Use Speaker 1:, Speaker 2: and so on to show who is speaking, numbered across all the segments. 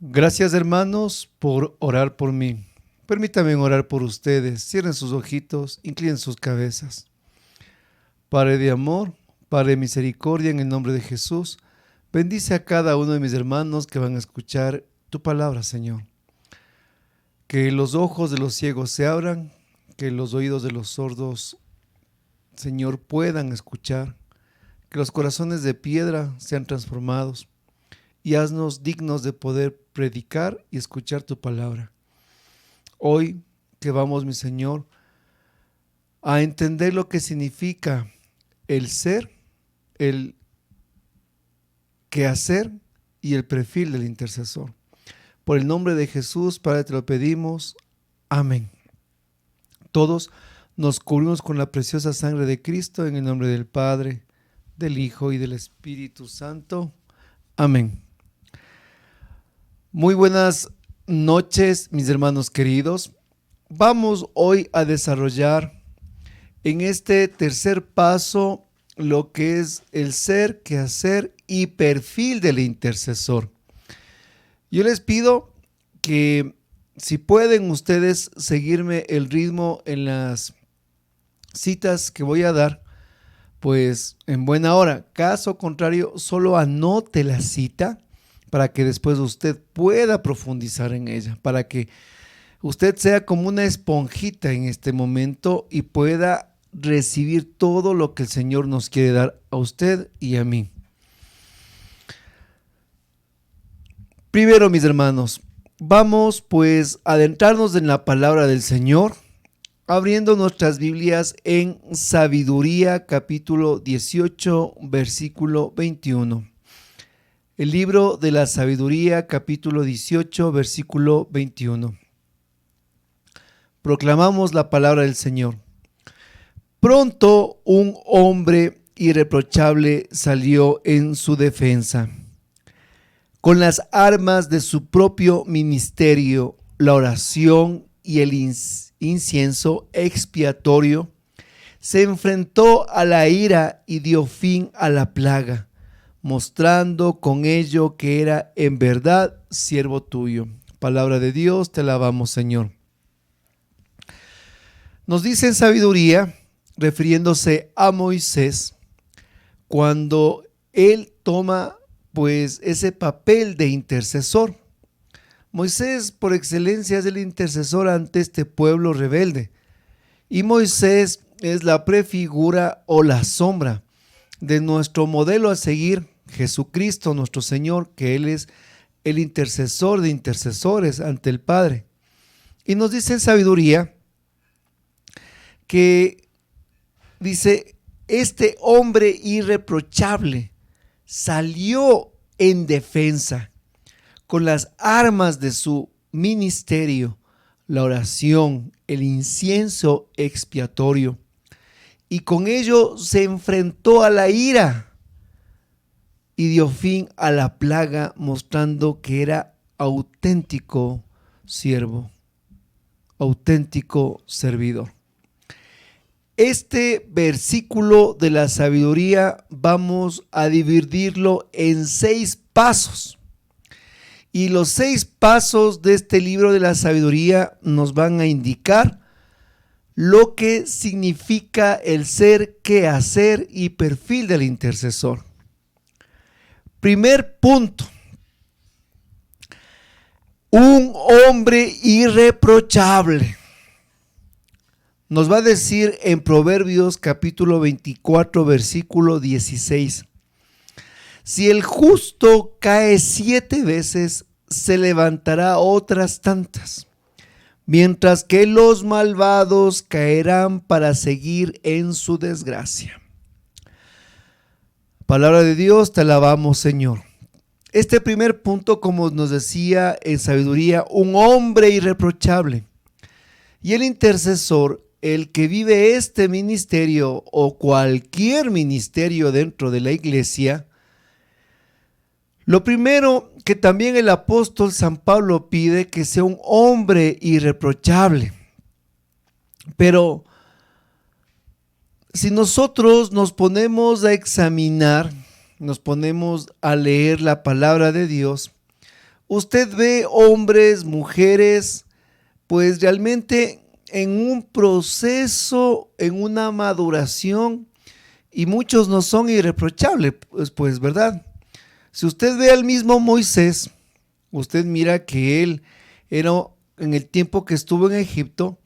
Speaker 1: Gracias, hermanos, por orar por mí. Permítanme orar por ustedes. Cierren sus ojitos, inclinen sus cabezas. Padre de amor, Padre de misericordia, en el nombre de Jesús, bendice a cada uno de mis hermanos que van a escuchar tu palabra, Señor. Que los ojos de los ciegos se abran, que los oídos de los sordos, Señor, puedan escuchar, que los corazones de piedra sean transformados y haznos dignos de poder predicar y escuchar tu palabra. Hoy que vamos, mi Señor, a entender lo que significa el ser, el quehacer y el perfil del intercesor. Por el nombre de Jesús, Padre, te lo pedimos. Amén. Todos nos cubrimos con la preciosa sangre de Cristo en el nombre del Padre, del Hijo y del Espíritu Santo. Amén. Muy buenas noches, mis hermanos queridos. Vamos hoy a desarrollar en este tercer paso lo que es el ser, quehacer y perfil del intercesor. Yo les pido que si pueden ustedes seguirme el ritmo en las citas que voy a dar, pues en buena hora. Caso contrario, solo anote la cita para que después usted pueda profundizar en ella, para que usted sea como una esponjita en este momento y pueda recibir todo lo que el Señor nos quiere dar a usted y a mí. Primero, mis hermanos, vamos pues a adentrarnos en la palabra del Señor, abriendo nuestras Biblias en Sabiduría, capítulo 18, versículo 21. El libro de la Sabiduría, capítulo 18, versículo 21. Proclamamos la palabra del Señor. Pronto un hombre irreprochable salió en su defensa. Con las armas de su propio ministerio, la oración y el incienso expiatorio, se enfrentó a la ira y dio fin a la plaga, mostrando con ello que era en verdad siervo tuyo. Palabra de Dios, te alabamos, Señor. Nos dice en Sabiduría, refiriéndose a Moisés, cuando él toma pues ese papel de intercesor. Moisés por excelencia es el intercesor ante este pueblo rebelde. Y Moisés es la prefigura o la sombra de nuestro modelo a seguir, Jesucristo nuestro Señor, que Él es el intercesor de intercesores ante el Padre. Y nos dice en Sabiduría que dice, este hombre irreprochable salió en defensa con las armas de su ministerio, la oración, el incienso expiatorio, y con ello se enfrentó a la ira y dio fin a la plaga, mostrando que era auténtico siervo, auténtico servidor. Este versículo de la Sabiduría vamos a dividirlo en 6 pasos. Y los 6 pasos de este libro de la Sabiduría nos van a indicar lo que significa el ser, quehacer y perfil del intercesor. Primer punto. Un hombre irreprochable. Nos va a decir en Proverbios capítulo 24, versículo 16. Si el justo cae 7 veces, se levantará otras tantas, mientras que los malvados caerán para seguir en su desgracia. Palabra de Dios, te alabamos, Señor. Este primer punto, como nos decía en Sabiduría, un hombre irreprochable. Y el intercesor, el que vive este ministerio o cualquier ministerio dentro de la iglesia, lo primero que también el apóstol San Pablo pide que sea un hombre irreprochable. Pero si nosotros nos ponemos a examinar, nos ponemos a leer la palabra de Dios, usted ve hombres, mujeres, pues realmente en un proceso, en una maduración, y muchos no son irreprochables, pues, ¿verdad? Si usted ve al mismo Moisés, usted mira que él era, en el tiempo que estuvo en Egipto,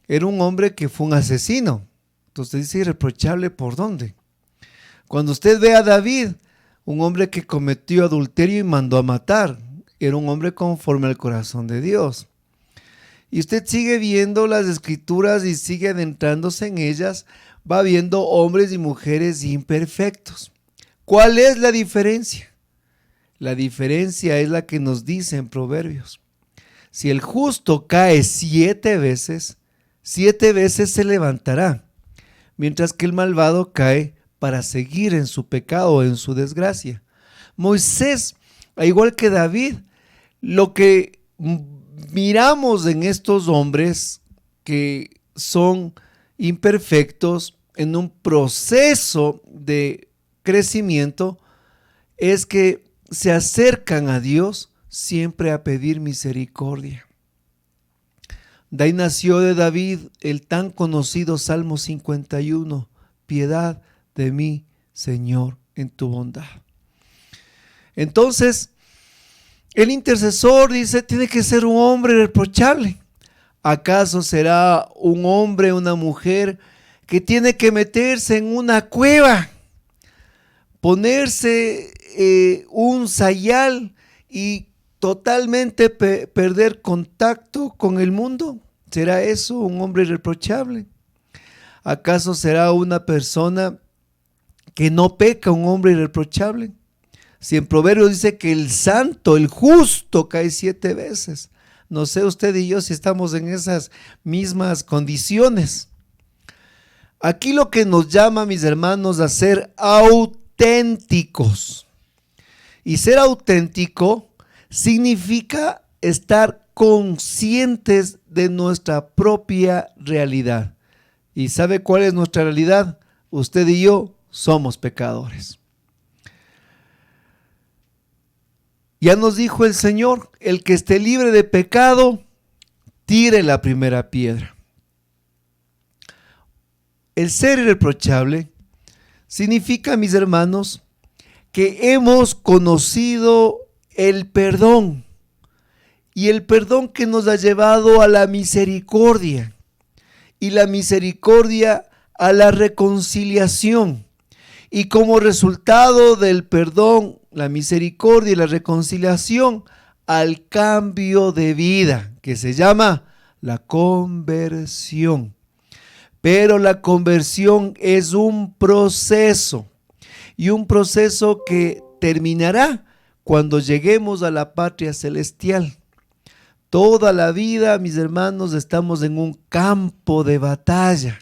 Speaker 1: era un hombre que fue un asesino. Entonces dice irreprochable, ¿por dónde? Cuando usted ve a David, un hombre que cometió adulterio y mandó a matar, era un hombre conforme al corazón de Dios. Y usted sigue viendo las escrituras y sigue adentrándose en ellas, va viendo hombres y mujeres imperfectos. ¿Cuál es la diferencia? La diferencia es la que nos dice en Proverbios. Si el justo cae 7 veces se levantará, mientras que el malvado cae para seguir en su pecado o en su desgracia. Moisés, al igual que David, lo que miramos en estos hombres que son imperfectos en un proceso de crecimiento es que se acercan a Dios siempre a pedir misericordia. De ahí nació de David el tan conocido Salmo 51, piedad de mí, Señor, en tu bondad. Entonces, el intercesor dice, tiene que ser un hombre irreprochable. ¿Acaso será un hombre, una mujer que tiene que meterse en una cueva, ponerse un sayal y totalmente perder contacto con el mundo? ¿Será eso un hombre irreprochable? ¿Acaso será una persona que no peca, un hombre irreprochable? Si en Proverbios dice que el santo, el justo, cae 7 veces. No sé usted y yo si estamos en esas mismas condiciones. Aquí lo que nos llama, mis hermanos, a ser auténticos. Y ser auténtico significa estar conscientes de nuestra propia realidad. ¿Y sabe cuál es nuestra realidad? Usted y yo somos pecadores. Ya nos dijo el Señor, el que esté libre de pecado, tire la primera piedra. El ser irreprochable significa, mis hermanos, que hemos conocido el perdón y el perdón que nos ha llevado a la misericordia y la misericordia a la reconciliación. Y como resultado del perdón, la misericordia y la reconciliación, al cambio de vida, que se llama la conversión. Pero la conversión es un proceso, y un proceso que terminará cuando lleguemos a la patria celestial. Toda la vida, mis hermanos, estamos en un campo de batalla.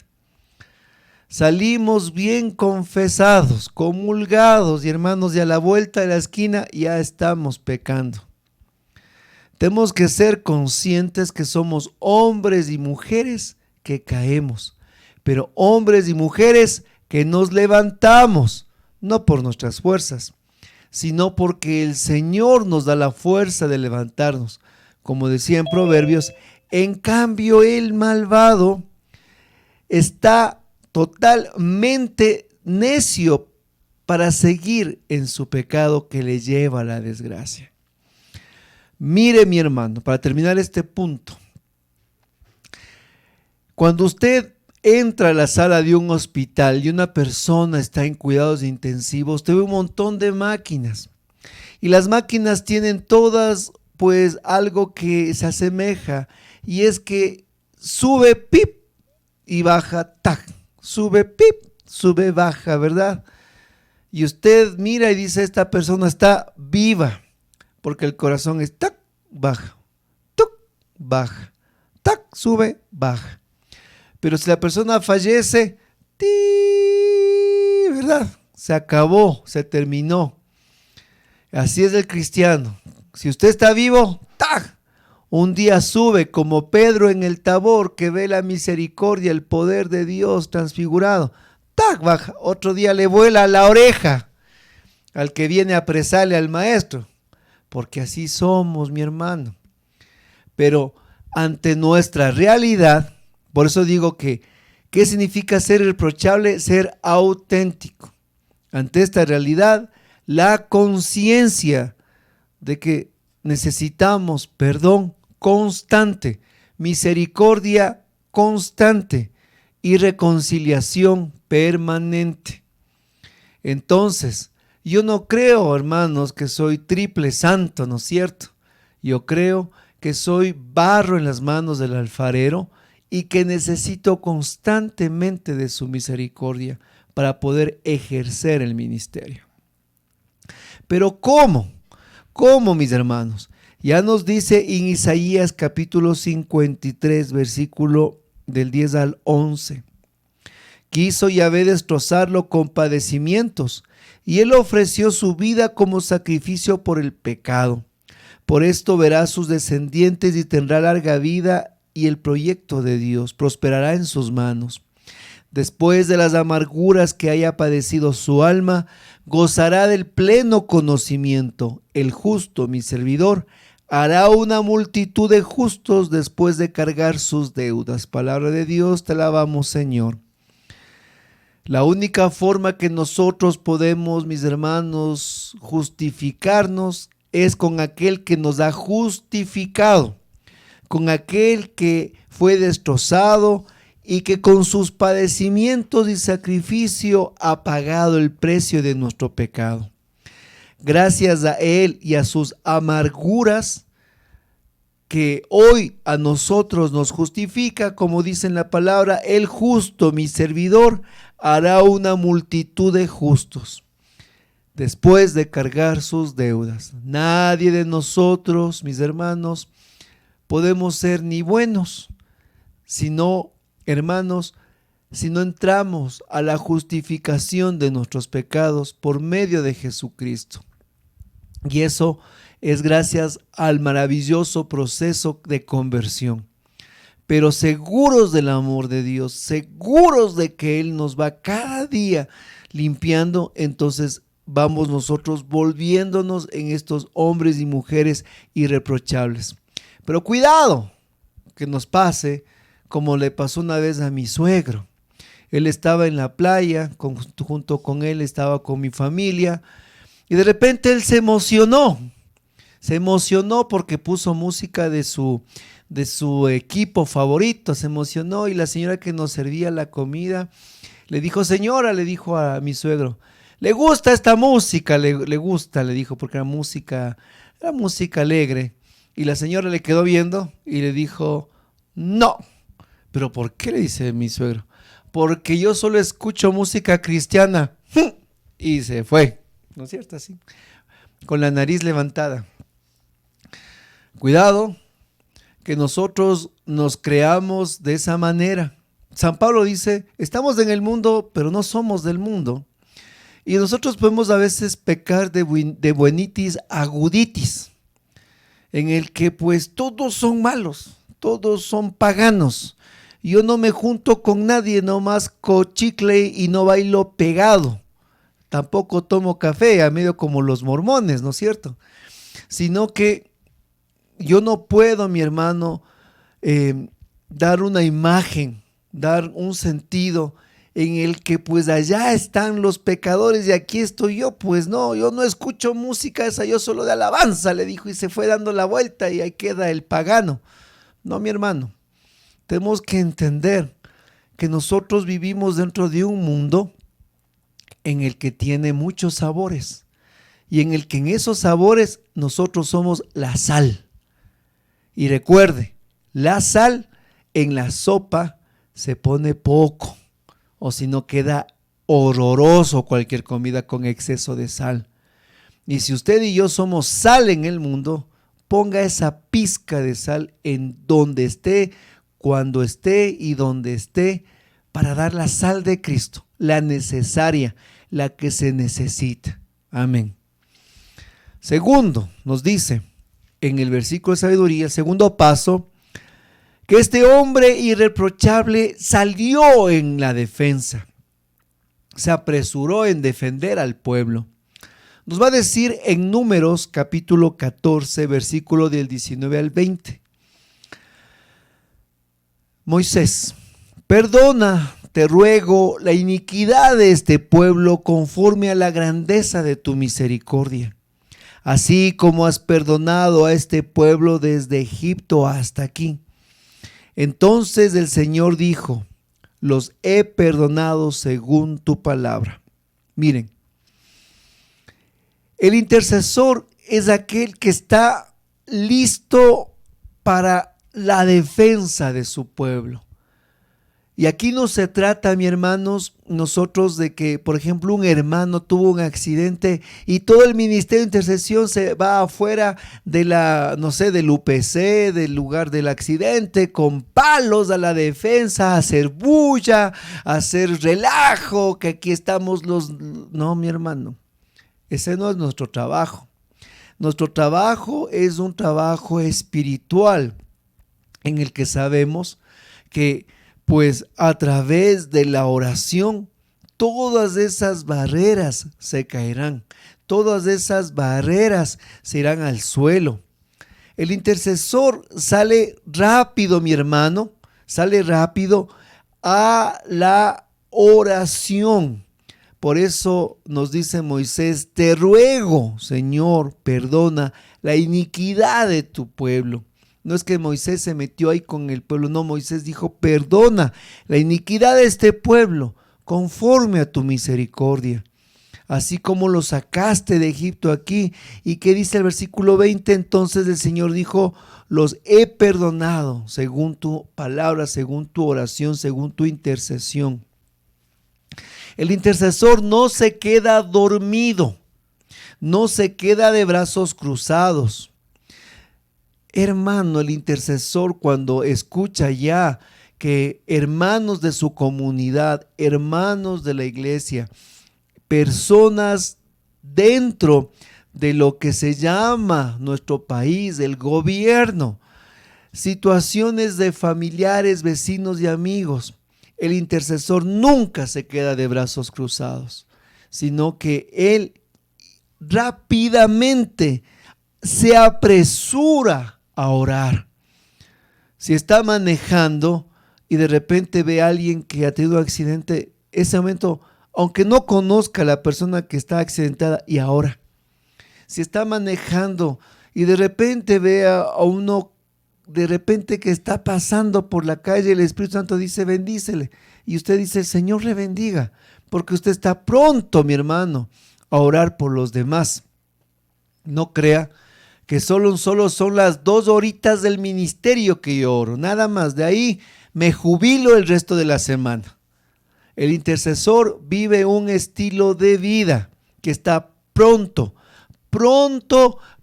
Speaker 1: Salimos bien confesados, comulgados, y hermanos, y a la vuelta de la esquina ya estamos pecando. Tenemos que ser conscientes que somos hombres y mujeres que caemos, pero hombres y mujeres que nos levantamos, no por nuestras fuerzas, sino porque el Señor nos da la fuerza de levantarnos. Como decía en Proverbios, en cambio el malvado está totalmente necio para seguir en su pecado que le lleva a la desgracia. Mire, mi hermano, para terminar este punto, cuando usted entra a la sala de un hospital y una persona está en cuidados intensivos, usted ve un montón de máquinas, y las máquinas tienen todas pues algo que se asemeja, y es que sube pip y baja tac, sube pip, sube baja, ¿verdad? Y usted mira y dice, esta persona está viva, porque el corazón es tac, baja, tuc, baja, tac, sube, baja. Pero si la persona fallece, ¡tí! ¿Verdad? Se acabó, se terminó. Así es el cristiano. Si usted está vivo, ¡tac! Un día sube como Pedro en el Tabor, que ve la misericordia, el poder de Dios transfigurado. ¡Tac! Baja. Otro día le vuela la oreja al que viene a apresarle al maestro. porque así somos, mi hermano. Pero ante nuestra realidad, por eso digo que, ¿qué significa ser irreprochable? Ser auténtico. Ante esta realidad, la conciencia de que necesitamos perdón constante, misericordia constante y reconciliación permanente. Entonces, yo no creo, hermanos, que soy triple santo, ¿no es cierto? Yo creo que soy barro en las manos del alfarero y que necesito constantemente de su misericordia para poder ejercer el ministerio. Pero ¿cómo? ¿Cómo, mis hermanos? Ya nos dice en Isaías capítulo 53, versículo del 10 al 11. Quiso Yahvé destrozarlo con padecimientos, y él ofreció su vida como sacrificio por el pecado. Por esto verá sus descendientes y tendrá larga vida, y el proyecto de Dios prosperará en sus manos. Después de las amarguras que haya padecido su alma, gozará del pleno conocimiento. El justo, mi servidor, hará una multitud de justos después de cargar sus deudas. Palabra de Dios, te alabamos, Señor. La única forma que nosotros podemos, mis hermanos, justificarnos es con aquel que nos ha justificado, con aquel que fue destrozado y que con sus padecimientos y sacrificio ha pagado el precio de nuestro pecado. Gracias a él y a sus amarguras, que hoy a nosotros nos justifica, como dice en la palabra, el justo, mi servidor, hará una multitud de justos después de cargar sus deudas. Nadie de nosotros, mis hermanos, podemos ser ni buenos, sino, hermanos, si no entramos a la justificación de nuestros pecados por medio de Jesucristo. Y eso es gracias al maravilloso proceso de conversión. Pero seguros del amor de Dios, seguros de que Él nos va cada día limpiando, entonces vamos nosotros volviéndonos en estos hombres y mujeres irreprochables. Pero cuidado que nos pase como le pasó una vez a mi suegro. Él estaba en la playa, junto con él estaba con mi familia, y de repente él se emocionó porque puso música de su equipo favorito, se emocionó, y la señora que nos servía la comida le dijo, señora, le dijo a mi suegro, ¿le gusta esta música? Le gusta, le dijo, porque era música alegre. Y la señora le quedó viendo y le dijo, no. ¿Pero por qué? Le dice mi suegro. Porque yo solo escucho música cristiana. Y se fue, ¿no es cierto? Así, con la nariz levantada. Cuidado que nosotros nos creamos de esa manera. San Pablo dice, estamos en el mundo, pero no somos del mundo. Y nosotros podemos a veces pecar de buenitis aguditis, en el que pues todos son malos, todos son paganos. Yo no me junto con nadie, nomás cochicle y no bailo pegado. Tampoco tomo café, a medio como los mormones, ¿no es cierto? Sino que yo no puedo, mi hermano, dar una imagen, dar un sentido en el que pues allá están los pecadores y aquí estoy yo. Pues no, yo no escucho música esa, yo solo de alabanza, le dijo, y se fue dando la vuelta y ahí queda el pagano. No, mi hermano, tenemos que entender que nosotros vivimos dentro de un mundo en el que tiene muchos sabores y en el que en esos sabores nosotros somos la sal. Y recuerde, la sal en la sopa se pone poco, o si no queda horroroso cualquier comida con exceso de sal. Y si usted y yo somos sal en el mundo, ponga esa pizca de sal en donde esté, cuando esté y donde esté, para dar la sal de Cristo, la necesaria, la que se necesita. Amén. Segundo, nos dice en el versículo de sabiduría, segundo paso, que este hombre irreprochable salió en la defensa, se apresuró en defender al pueblo. Nos va a decir en Números capítulo 14, versículo del 19 al 20. Moisés, perdona, te ruego, la iniquidad de este pueblo conforme a la grandeza de tu misericordia, así como has perdonado a este pueblo desde Egipto hasta aquí. Entonces el Señor dijo, los he perdonado según tu palabra. Miren, el intercesor es aquel que está listo para la defensa de su pueblo. Y aquí no se trata, mis hermanos, nosotros de que, por ejemplo, un hermano tuvo un accidente y todo el ministerio de intercesión se va afuera de del UPC, del lugar del accidente, con palos a la defensa, a hacer bulla, a hacer relajo, que aquí estamos los... No, mi hermano, ese no es nuestro trabajo. Nuestro trabajo es un trabajo espiritual en el que sabemos que pues a través de la oración todas esas barreras se caerán, todas esas barreras se irán al suelo. El intercesor sale rápido, mi hermano, sale rápido a la oración. Por eso nos dice Moisés, te ruego, Señor, perdona la iniquidad de tu pueblo. No es que Moisés se metió ahí con el pueblo, no, Moisés dijo, perdona la iniquidad de este pueblo conforme a tu misericordia, así como lo sacaste de Egipto aquí. ¿Y qué dice el versículo 20? Entonces el Señor dijo, los he perdonado según tu palabra, según tu oración, según tu intercesión. El intercesor no se queda dormido, no se queda de brazos cruzados. Hermano, el intercesor cuando escucha ya que hermanos de su comunidad, hermanos de la iglesia, personas dentro de lo que se llama nuestro país, el gobierno, situaciones de familiares, vecinos y amigos, el intercesor nunca se queda de brazos cruzados, sino que él rápidamente se apresura a orar. Si está manejando y de repente ve a alguien que ha tenido un accidente, ese momento, aunque no conozca a la persona que está accidentada, y ahora, si está manejando y de repente ve a uno de repente que está pasando por la calle, el Espíritu Santo dice bendícele, y usted dice Señor le bendiga, porque usted está pronto, mi hermano, a orar por los demás. No crea que solo son las 2 horitas del ministerio que yo oro, nada más. De ahí me jubilo el resto de la semana. El intercesor vive un estilo de vida que está pronto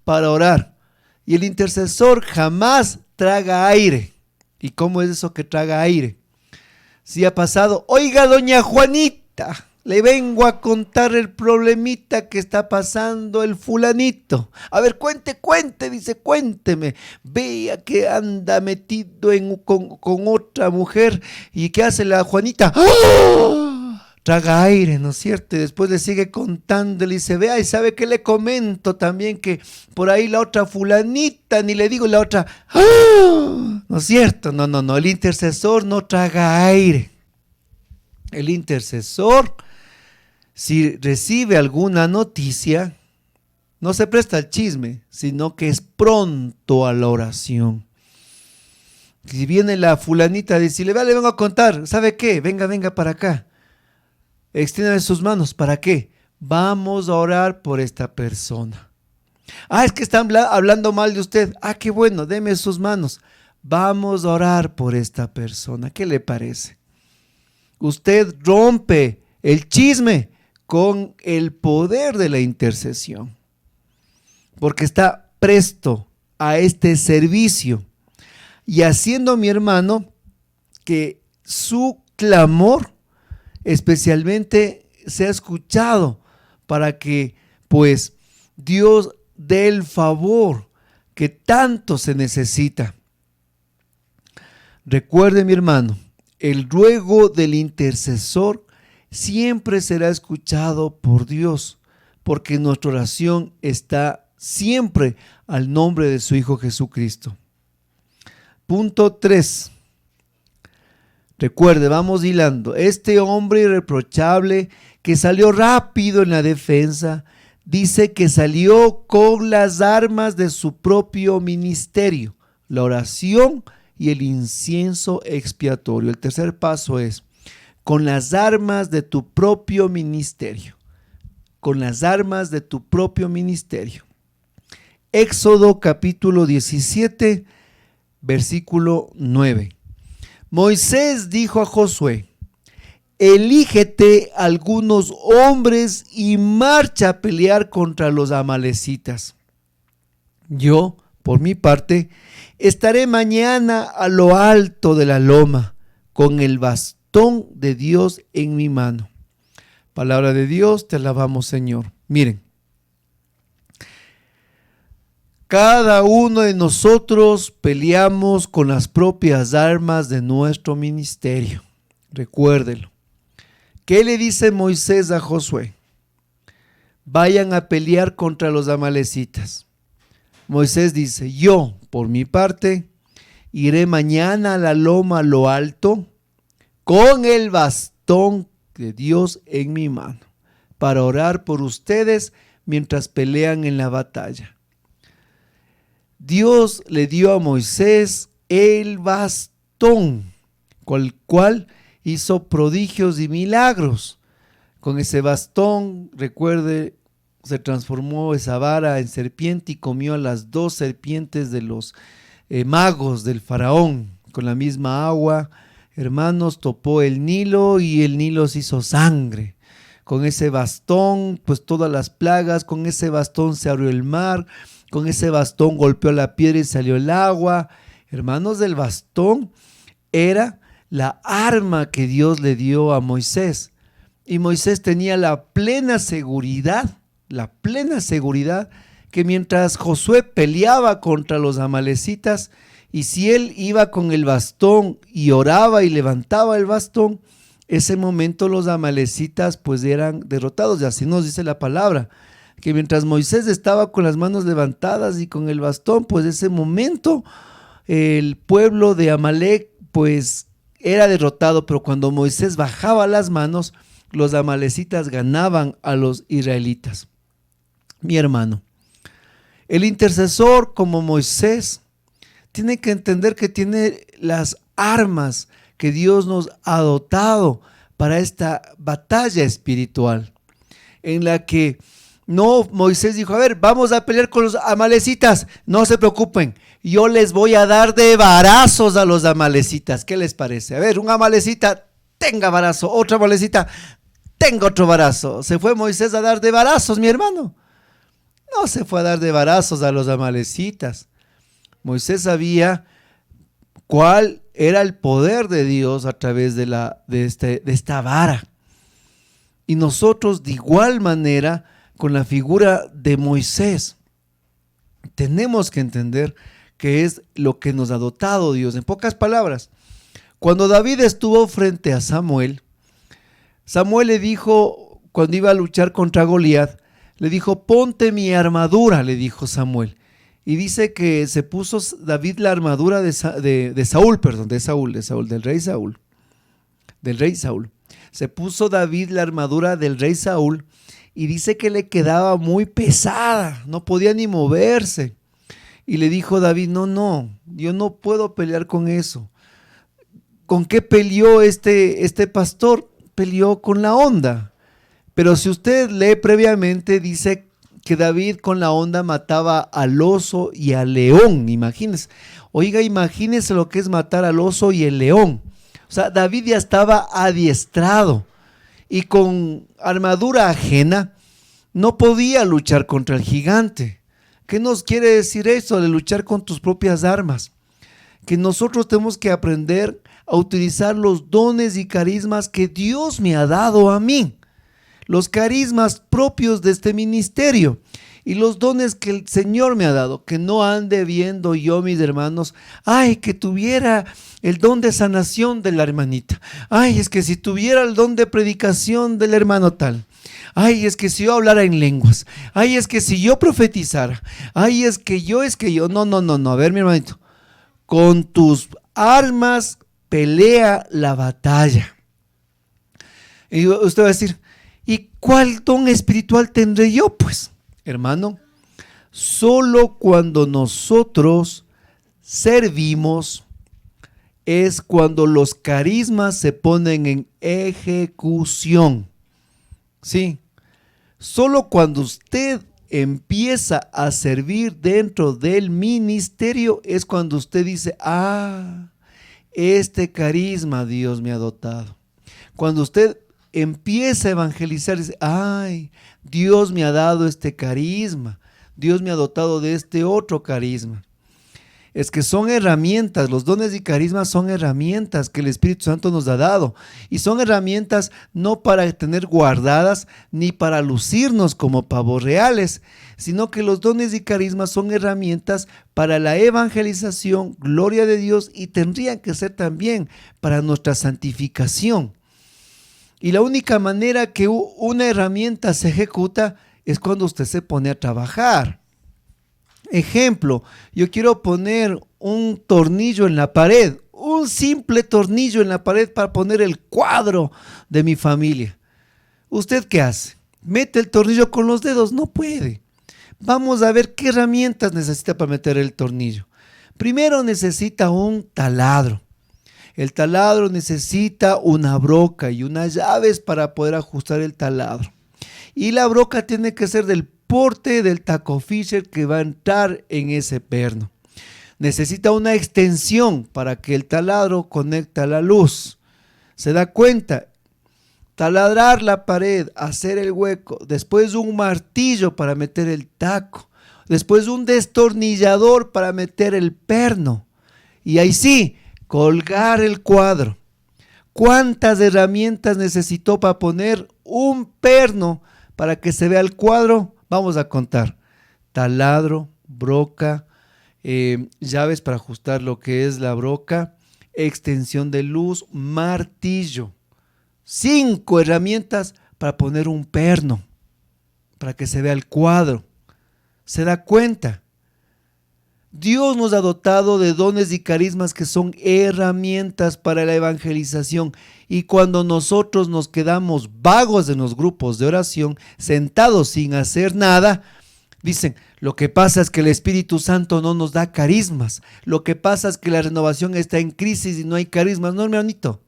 Speaker 1: para orar. Y el intercesor jamás traga aire. ¿Y cómo es eso que traga aire? Si ha pasado, oiga doña Juanita, le vengo a contar el problemita que está pasando el fulanito. A ver, cuente, dice, cuénteme. Vea que anda metido con otra mujer. ¿Y qué hace la Juanita? ¡Oh! Traga aire, ¿no es cierto? Y después le sigue contando, le dice, vea, y sabe que le comento también que por ahí la otra fulanita, ni le digo la otra, ¡oh! ¿No es cierto? No, el intercesor no traga aire. El intercesor, si recibe alguna noticia, no se presta al chisme, sino que es pronto a la oración. Si viene la fulanita a decirle, vea, le vengo a contar, ¿sabe qué? Venga para acá. Extiéndale sus manos, ¿para qué? Vamos a orar por esta persona. Ah, es que están hablando mal de usted. Ah, qué bueno, deme sus manos. Vamos a orar por esta persona. ¿Qué le parece? Usted rompe el chisme con el poder de la intercesión, porque está presto a este servicio y haciendo, mi hermano, que su clamor especialmente sea escuchado para que pues Dios dé el favor que tanto se necesita. Recuerde, mi hermano, el ruego del intercesor siempre será escuchado por Dios, porque nuestra oración está siempre al nombre de su Hijo Jesucristo. Punto 3. Recuerde, vamos hilando. Este hombre irreprochable que salió rápido en la defensa, dice que salió con las armas de su propio ministerio, la oración y el incienso expiatorio. El tercer paso es, con las armas de tu propio ministerio. Con las armas de tu propio ministerio. Éxodo capítulo 17, versículo 9. Moisés dijo a Josué: elígete algunos hombres y marcha a pelear contra los amalecitas. Yo, por mi parte, estaré mañana a lo alto de la loma, con el bastón de Dios en mi mano. Palabra de Dios, te alabamos, Señor. Miren, cada uno de nosotros peleamos con las propias armas de nuestro ministerio. Recuérdelo. ¿Qué le dice Moisés a Josué? Vayan a pelear contra los amalecitas. Moisés dice: yo, por mi parte, iré mañana a la loma a lo alto con el bastón de Dios en mi mano para orar por ustedes mientras pelean en la batalla. Dios le dio a Moisés el bastón, con el cual hizo prodigios y milagros. Con ese bastón, recuerde, se transformó esa vara en serpiente y comió a las 2 serpientes de los magos del faraón. Con la misma agua, hermanos, topó el Nilo y el Nilo se hizo sangre. Con ese bastón, pues todas las plagas, con ese bastón se abrió el mar, con ese bastón golpeó la piedra y salió el agua. Hermanos, el bastón era la arma que Dios le dio a Moisés. Y Moisés tenía la plena seguridad que mientras Josué peleaba contra los amalecitas, y si él iba con el bastón y oraba y levantaba el bastón, ese momento los amalecitas pues eran derrotados. Y así nos dice la palabra, que mientras Moisés estaba con las manos levantadas y con el bastón, pues ese momento el pueblo de Amalec pues era derrotado. Pero cuando Moisés bajaba las manos, los amalecitas ganaban a los israelitas. Mi hermano, el intercesor como Moisés tiene que entender que tiene las armas que Dios nos ha dotado para esta batalla espiritual, en la que no, Moisés dijo: a ver, vamos a pelear con los amalecitas, no se preocupen, yo les voy a dar de varazos a los amalecitas. ¿Qué les parece? A ver, un amalecita tenga varazo, otra amalecita tenga otro varazo. ¿Se fue Moisés a dar de varazos, mi hermano? No se fue a dar de varazos a los amalecitas. Moisés sabía cuál era el poder de Dios a través de esta vara. Y nosotros de igual manera, con la figura de Moisés, tenemos que entender que es lo que nos ha dotado Dios. En pocas palabras, cuando David estuvo frente a Samuel, Samuel le dijo, cuando iba a luchar contra Goliat, le dijo: ponte mi armadura, le dijo Samuel. Y dice que se puso David la armadura del rey Saúl. Se puso David la armadura del rey Saúl y dice que le quedaba muy pesada, no podía ni moverse. Y le dijo David: no, yo no puedo pelear con eso. ¿Con qué peleó este pastor? Peleó con la honda. Pero si usted lee previamente, dice que David con la honda mataba al oso y al león. Imagínense. Oiga, imagínense lo que es matar al oso y el león. O sea, David ya estaba adiestrado y con armadura ajena no podía luchar contra el gigante. ¿Qué nos quiere decir eso de luchar con tus propias armas? Que nosotros tenemos que aprender a utilizar los dones y carismas que Dios me ha dado a mí. Los carismas propios de este ministerio y los dones que el Señor me ha dado, que no ande viendo yo, mis hermanos, ay, que tuviera el don de sanación de la hermanita, ay, es que si tuviera el don de predicación del hermano tal, Ay, es que si yo hablara en lenguas. Ay, es que si yo profetizara. Ay, es que yo. No, no, no, no. A ver, mi hermanito. Con tus armas pelea la batalla. Y usted va a decir, ¿y cuál don espiritual tendré yo? Pues, hermano, solo cuando nosotros servimos es cuando los carismas se ponen en ejecución. Sí, solo cuando usted empieza a servir dentro del ministerio es cuando usted dice, este carisma Dios me ha dotado. Cuando usted empieza a evangelizar, dice, Dios me ha dado este carisma, Dios me ha dotado de este otro carisma. Es que son herramientas, los dones y carismas son herramientas que el Espíritu Santo nos ha dado. Y son herramientas no para tener guardadas ni para lucirnos como pavos reales, sino que los dones y carismas son herramientas para la evangelización, gloria de Dios, y tendrían que ser también para nuestra santificación. Y la única manera que una herramienta se ejecuta es cuando usted se pone a trabajar. Ejemplo, yo quiero poner un tornillo en la pared, un simple tornillo en la pared para poner el cuadro de mi familia. ¿Usted qué hace? ¿Mete el tornillo con los dedos? No puede. Vamos a ver qué herramientas necesita para meter el tornillo. Primero necesita un taladro. El taladro necesita una broca y unas llaves para poder ajustar el taladro. Y la broca tiene que ser del porte del taco Fisher que va a entrar en ese perno. Necesita una extensión para que el taladro conecte a la luz. ¿Se da cuenta? Taladrar la pared, hacer el hueco, después un martillo para meter el taco, después un destornillador para meter el perno. Y ahí sí, colgar el cuadro. ¿Cuántas herramientas necesitó para poner un perno para que se vea el cuadro? Vamos a contar: taladro, broca, llaves para ajustar lo que es la broca, extensión de luz, martillo. 5 herramientas para poner un perno, para que se vea el cuadro. ¿Se da cuenta? Dios nos ha dotado de dones y carismas que son herramientas para la evangelización, y cuando nosotros nos quedamos vagos en los grupos de oración, sentados sin hacer nada, dicen, lo que pasa es que el Espíritu Santo no nos da carismas, lo que pasa es que la renovación está en crisis y no hay carismas. No, hermanito,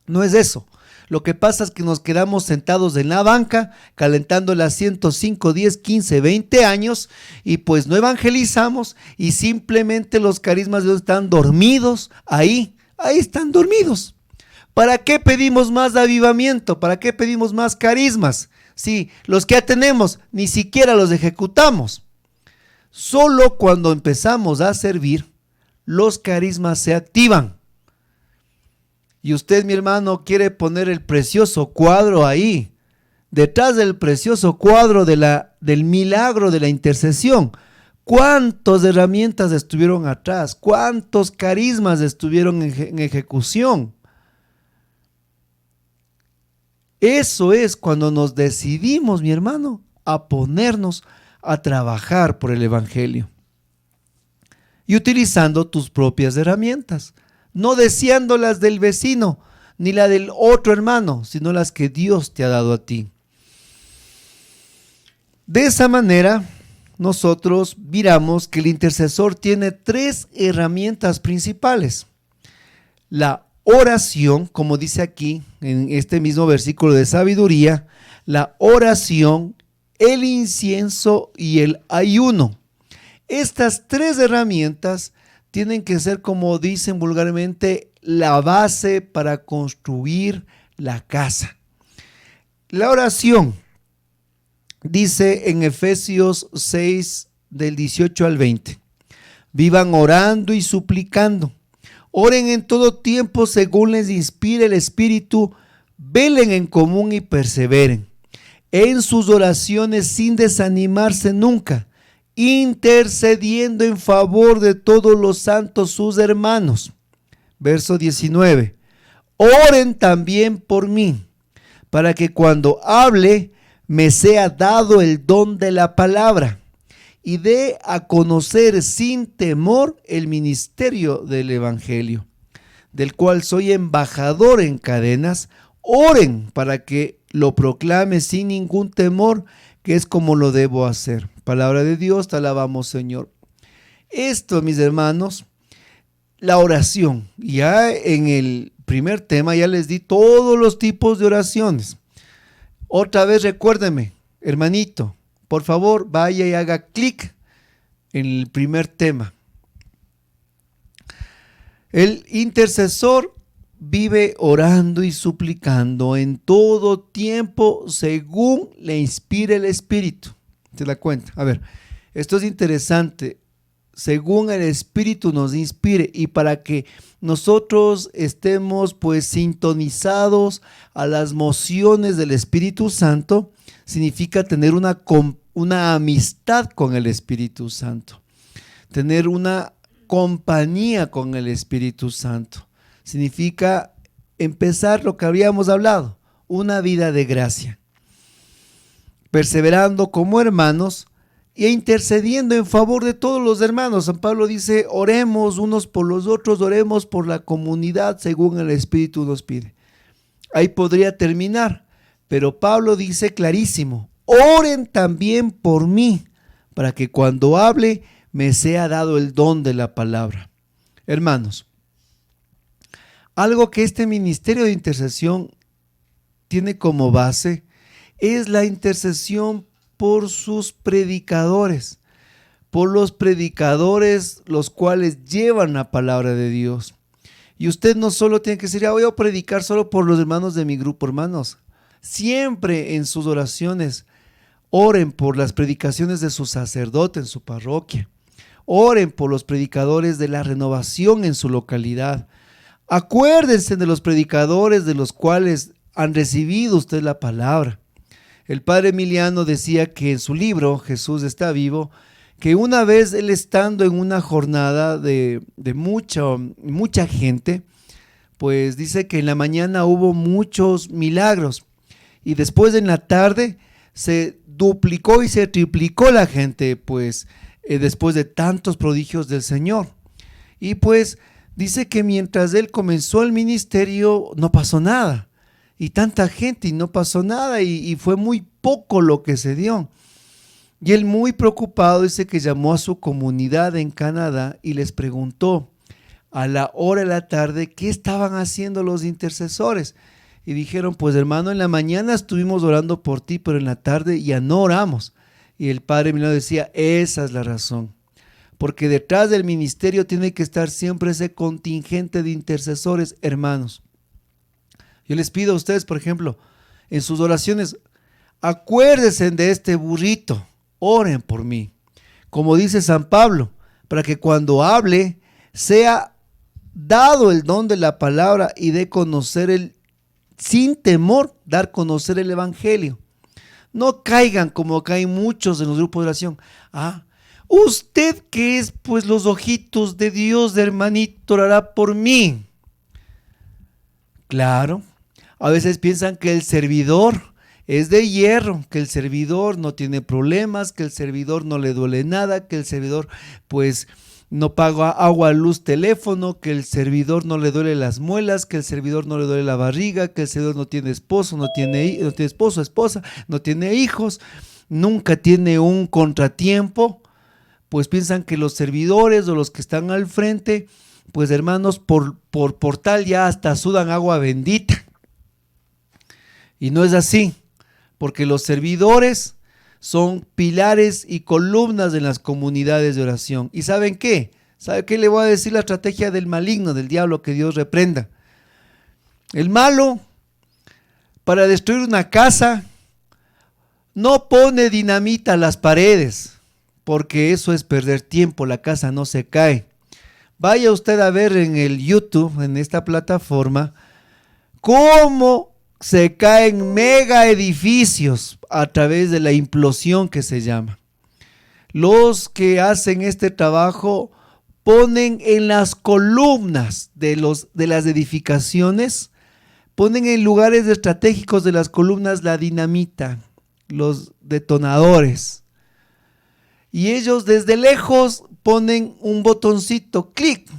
Speaker 1: no es eso. Lo que pasa es que nos quedamos sentados en la banca, calentando el asiento 5, 10, 15, 20 años, y pues no evangelizamos, y simplemente los carismas de Dios están dormidos ahí están dormidos. ¿Para qué pedimos más avivamiento? ¿Para qué pedimos más carismas? Sí, los que ya tenemos ni siquiera los ejecutamos. Solo cuando empezamos a servir, los carismas se activan. Y usted, mi hermano, quiere poner el precioso cuadro ahí, detrás del precioso cuadro del milagro de la intercesión. ¿Cuántas herramientas estuvieron atrás? ¿Cuántos carismas estuvieron en ejecución? Eso es cuando nos decidimos, mi hermano, a ponernos a trabajar por el evangelio. Y utilizando tus propias herramientas. No deseando las del vecino, ni la del otro hermano, sino las que Dios te ha dado a ti. De esa manera, nosotros miramos que el intercesor tiene 3 herramientas principales. La oración, como dice aquí en este mismo versículo de sabiduría, la oración, el incienso y el ayuno. Estas 3 herramientas tienen que ser, como dicen vulgarmente, la base para construir la casa. La oración, dice en Efesios 6, del 18 al 20, vivan orando y suplicando, oren en todo tiempo según les inspire el Espíritu, velen en común y perseveren en sus oraciones sin desanimarse nunca, intercediendo en favor de todos los santos sus hermanos. Verso 19. Oren también por mí, para que cuando hable me sea dado el don de la palabra y dé a conocer sin temor el ministerio del evangelio, del cual soy embajador en cadenas. Oren para que lo proclame sin ningún temor, que es como lo debo hacer. Palabra de Dios, te alabamos, Señor. Esto, mis hermanos, la oración. Ya en el primer tema ya les di todos los tipos de oraciones. Otra vez recuérdeme, hermanito, por favor, vaya y haga clic en el primer tema. El intercesor vive orando y suplicando en todo tiempo según le inspire el Espíritu. ¿Se da cuenta? A ver, esto es interesante. Según el Espíritu nos inspire, y para que nosotros estemos pues sintonizados a las mociones del Espíritu Santo, significa tener una amistad con el Espíritu Santo, tener una compañía con el Espíritu Santo. Significa empezar lo que habíamos hablado, una vida de gracia, perseverando como hermanos e intercediendo en favor de todos los hermanos. San Pablo dice, oremos unos por los otros, oremos por la comunidad según el Espíritu nos pide. Ahí podría terminar, pero Pablo dice clarísimo, oren también por mí, para que cuando hable me sea dado el don de la palabra. Hermanos, algo que este ministerio de intercesión tiene como base es la intercesión por sus predicadores, por los predicadores los cuales llevan la palabra de Dios. Y usted no solo tiene que decir, voy a predicar solo por los hermanos de mi grupo, hermanos. Siempre en sus oraciones oren por las predicaciones de su sacerdote en su parroquia. Oren por los predicadores de la renovación en su localidad. Acuérdense de los predicadores de los cuales han recibido usted la palabra. El padre Emiliano decía que en su libro, Jesús está vivo, que una vez él estando en una jornada de mucha gente, pues dice que en la mañana hubo muchos milagros y después en la tarde se duplicó y se triplicó la gente, pues después de tantos prodigios del Señor. Y pues dice que mientras él comenzó el ministerio no pasó nada. Y tanta gente y no pasó nada y fue muy poco lo que se dio. Y él muy preocupado dice que llamó a su comunidad en Canadá y les preguntó a la hora de la tarde qué estaban haciendo los intercesores. Y dijeron, pues hermano, en la mañana estuvimos orando por ti, pero en la tarde ya no oramos. Y el padre Emiliano decía, esa es la razón. Porque detrás del ministerio tiene que estar siempre ese contingente de intercesores, hermanos. Yo les pido a ustedes, por ejemplo, en sus oraciones, acuérdense de este burrito, oren por mí. Como dice San Pablo, para que cuando hable sea dado el don de la palabra y de conocer sin temor, dar a conocer el evangelio. No caigan como caen muchos en los grupos de oración. Usted que es pues los ojitos de Dios, de hermanito, orará por mí. Claro, a veces piensan que el servidor es de hierro, que el servidor no tiene problemas, que el servidor no le duele nada, que el servidor pues no paga agua, luz, teléfono, que el servidor no le duele las muelas, que el servidor no le duele la barriga, que el servidor no tiene esposo, no tiene esposo, esposa, no tiene hijos, nunca tiene un contratiempo. Pues piensan que los servidores o los que están al frente, pues hermanos, por tal ya hasta sudan agua bendita. Y no es así, porque los servidores son pilares y columnas de las comunidades de oración. ¿Y saben qué? ¿Sabe qué le voy a decir? La estrategia del maligno, del diablo, que Dios reprenda. El malo, para destruir una casa, no pone dinamita a las paredes, porque eso es perder tiempo, la casa no se cae. Vaya usted a ver en el YouTube, en esta plataforma, cómo se caen mega edificios a través de la implosión que se llama. Los que hacen este trabajo ponen en las columnas de las edificaciones, ponen en lugares estratégicos de las columnas la dinamita. los detonadores. Y ellos desde lejos ponen un botoncito, clic.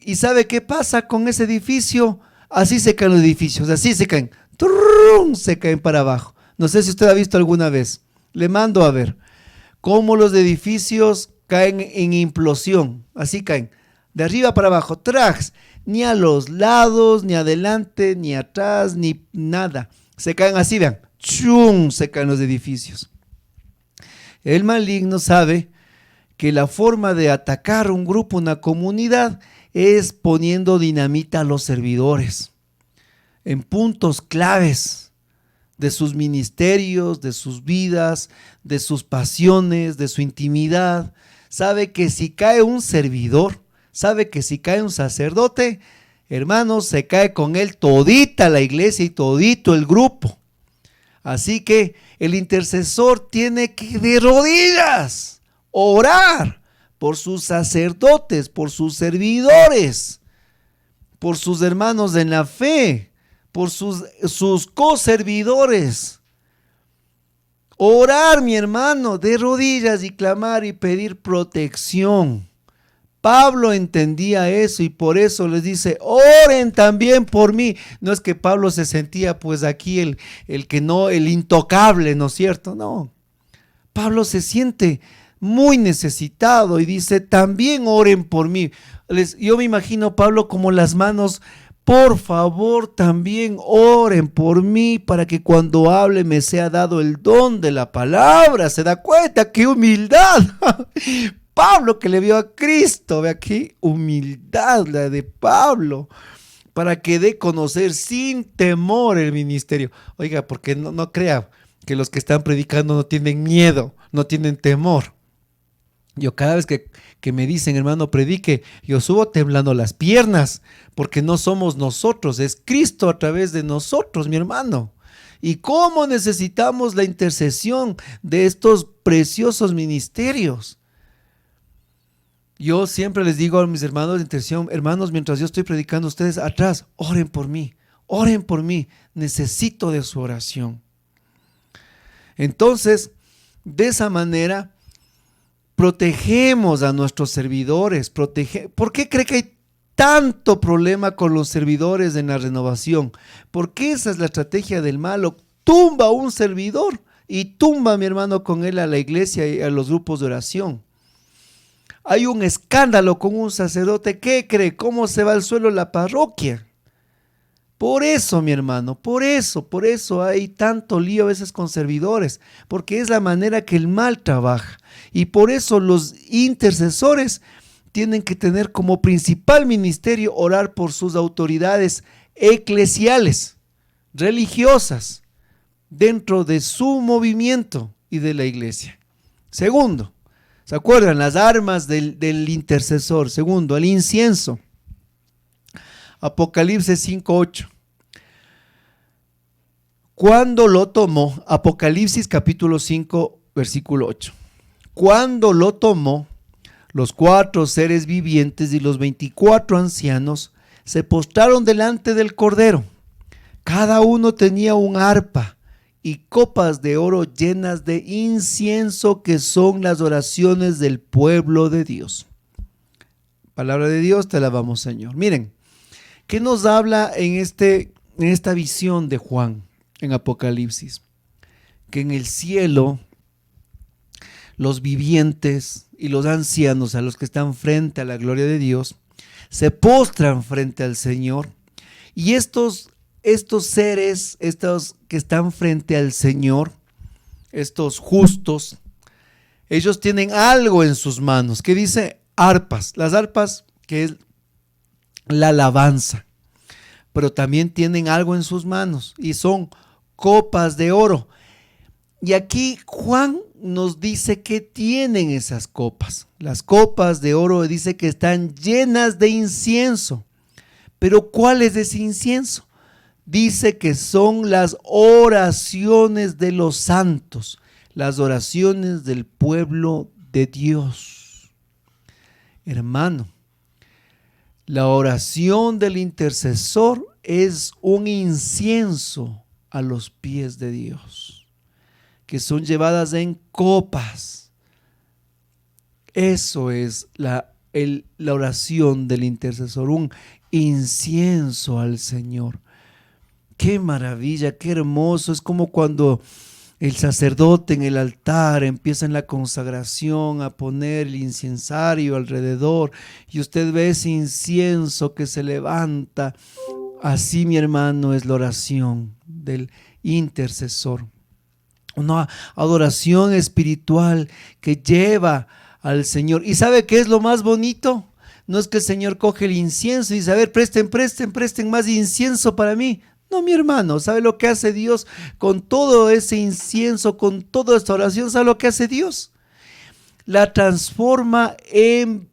Speaker 1: ¿Y sabe qué pasa con ese edificio? Así se caen los edificios, así se caen. ¡Turrum! Se caen para abajo. No sé si usted ha visto alguna vez. Le mando a ver cómo los edificios caen en implosión. Así caen. De arriba para abajo. ¡Trax! Ni a los lados, ni adelante, ni atrás, ni nada. Se caen así, vean. ¡Chum! Se caen los edificios. El maligno sabe que la forma de atacar un grupo, una comunidad, es poniendo dinamita a los servidores en puntos claves de sus ministerios, de sus vidas, de sus pasiones, de su intimidad. Sabe que si cae un servidor, sabe que si cae un sacerdote, hermanos, se cae con él todita la iglesia y todito el grupo. Así que el intercesor tiene que de rodillas orar por sus sacerdotes, por sus servidores, por sus hermanos en la fe, por sus coservidores. Orar, mi hermano, de rodillas y clamar y pedir protección. Pablo entendía eso y por eso les dice, oren también por mí. No es que Pablo se sentía pues aquí el intocable, ¿no es cierto? No. Pablo se siente muy necesitado y dice, también oren por mí. Yo me imagino Pablo como las manos, por favor también oren por mí para que cuando hable me sea dado el don de la palabra. ¿Se da cuenta? ¡Qué humildad! Pablo que le vio a Cristo, ve aquí, humildad la de Pablo, para que dé conocer sin temor el ministerio. Oiga, porque no crea que los que están predicando no tienen miedo, no tienen temor. Yo cada vez que me dicen, hermano, predique, yo subo temblando las piernas, porque no somos nosotros, es Cristo a través de nosotros, mi hermano. ¿Y cómo necesitamos la intercesión de estos preciosos ministerios? Yo siempre les digo a mis hermanos de intercesión, hermanos, mientras yo estoy predicando, ustedes atrás, oren por mí, necesito de su oración. Entonces, de esa manera, protegemos a nuestros servidores. ¿Por qué cree que hay tanto problema con los servidores en la renovación? Porque esa es la estrategia del malo. Tumba a un servidor y tumba, mi hermano, con él a la iglesia y a los grupos de oración. Hay un escándalo con un sacerdote. ¿Qué cree? ¿Cómo se va al suelo la parroquia? Por eso, mi hermano, por eso hay tanto lío a veces con servidores, porque es la manera que el mal trabaja. Y por eso los intercesores tienen que tener como principal ministerio orar por sus autoridades eclesiales, religiosas, dentro de su movimiento y de la iglesia. Segundo, ¿se acuerdan? Las armas del intercesor. Segundo, el incienso. Apocalipsis 5:8. Cuando lo tomó, Apocalipsis capítulo 5, versículo 8. Cuando lo tomó, los 4 seres vivientes y los 24 ancianos se postraron delante del Cordero. Cada uno tenía un arpa y copas de oro llenas de incienso, que son las oraciones del pueblo de Dios. Palabra de Dios, te alabamos, Señor. Miren, ¿qué nos habla en esta visión de Juan en Apocalipsis? Que en el cielo los vivientes y los ancianos, a los que están frente a la gloria de Dios, se postran frente al Señor, y estos seres, estos que están frente al Señor, estos justos, ellos tienen algo en sus manos, que dice arpas. Las arpas, que es la alabanza, pero también tienen algo en sus manos y son copas de oro. Y aquí Juan nos dice que tienen esas copas. Las copas de oro dice que están llenas de incienso. Pero ¿cuál es ese incienso? Dice que son las oraciones de los santos, las oraciones del pueblo de Dios. Hermano, la oración del intercesor es un incienso a los pies de Dios, que son llevadas en copas. Eso es la oración del intercesor, un incienso al Señor. Qué maravilla, qué hermoso. Es como cuando el sacerdote en el altar empieza en la consagración a poner el incensario alrededor y usted ve ese incienso que se levanta. Así, mi hermano, es la oración del intercesor. Una adoración espiritual que lleva al Señor. ¿Y sabe qué es lo más bonito? No es que el Señor coge el incienso y dice, a ver, presten más incienso para mí. No, mi hermano, ¿sabe lo que hace Dios con todo ese incienso, con toda esta oración? ¿Sabe lo que hace Dios? La transforma en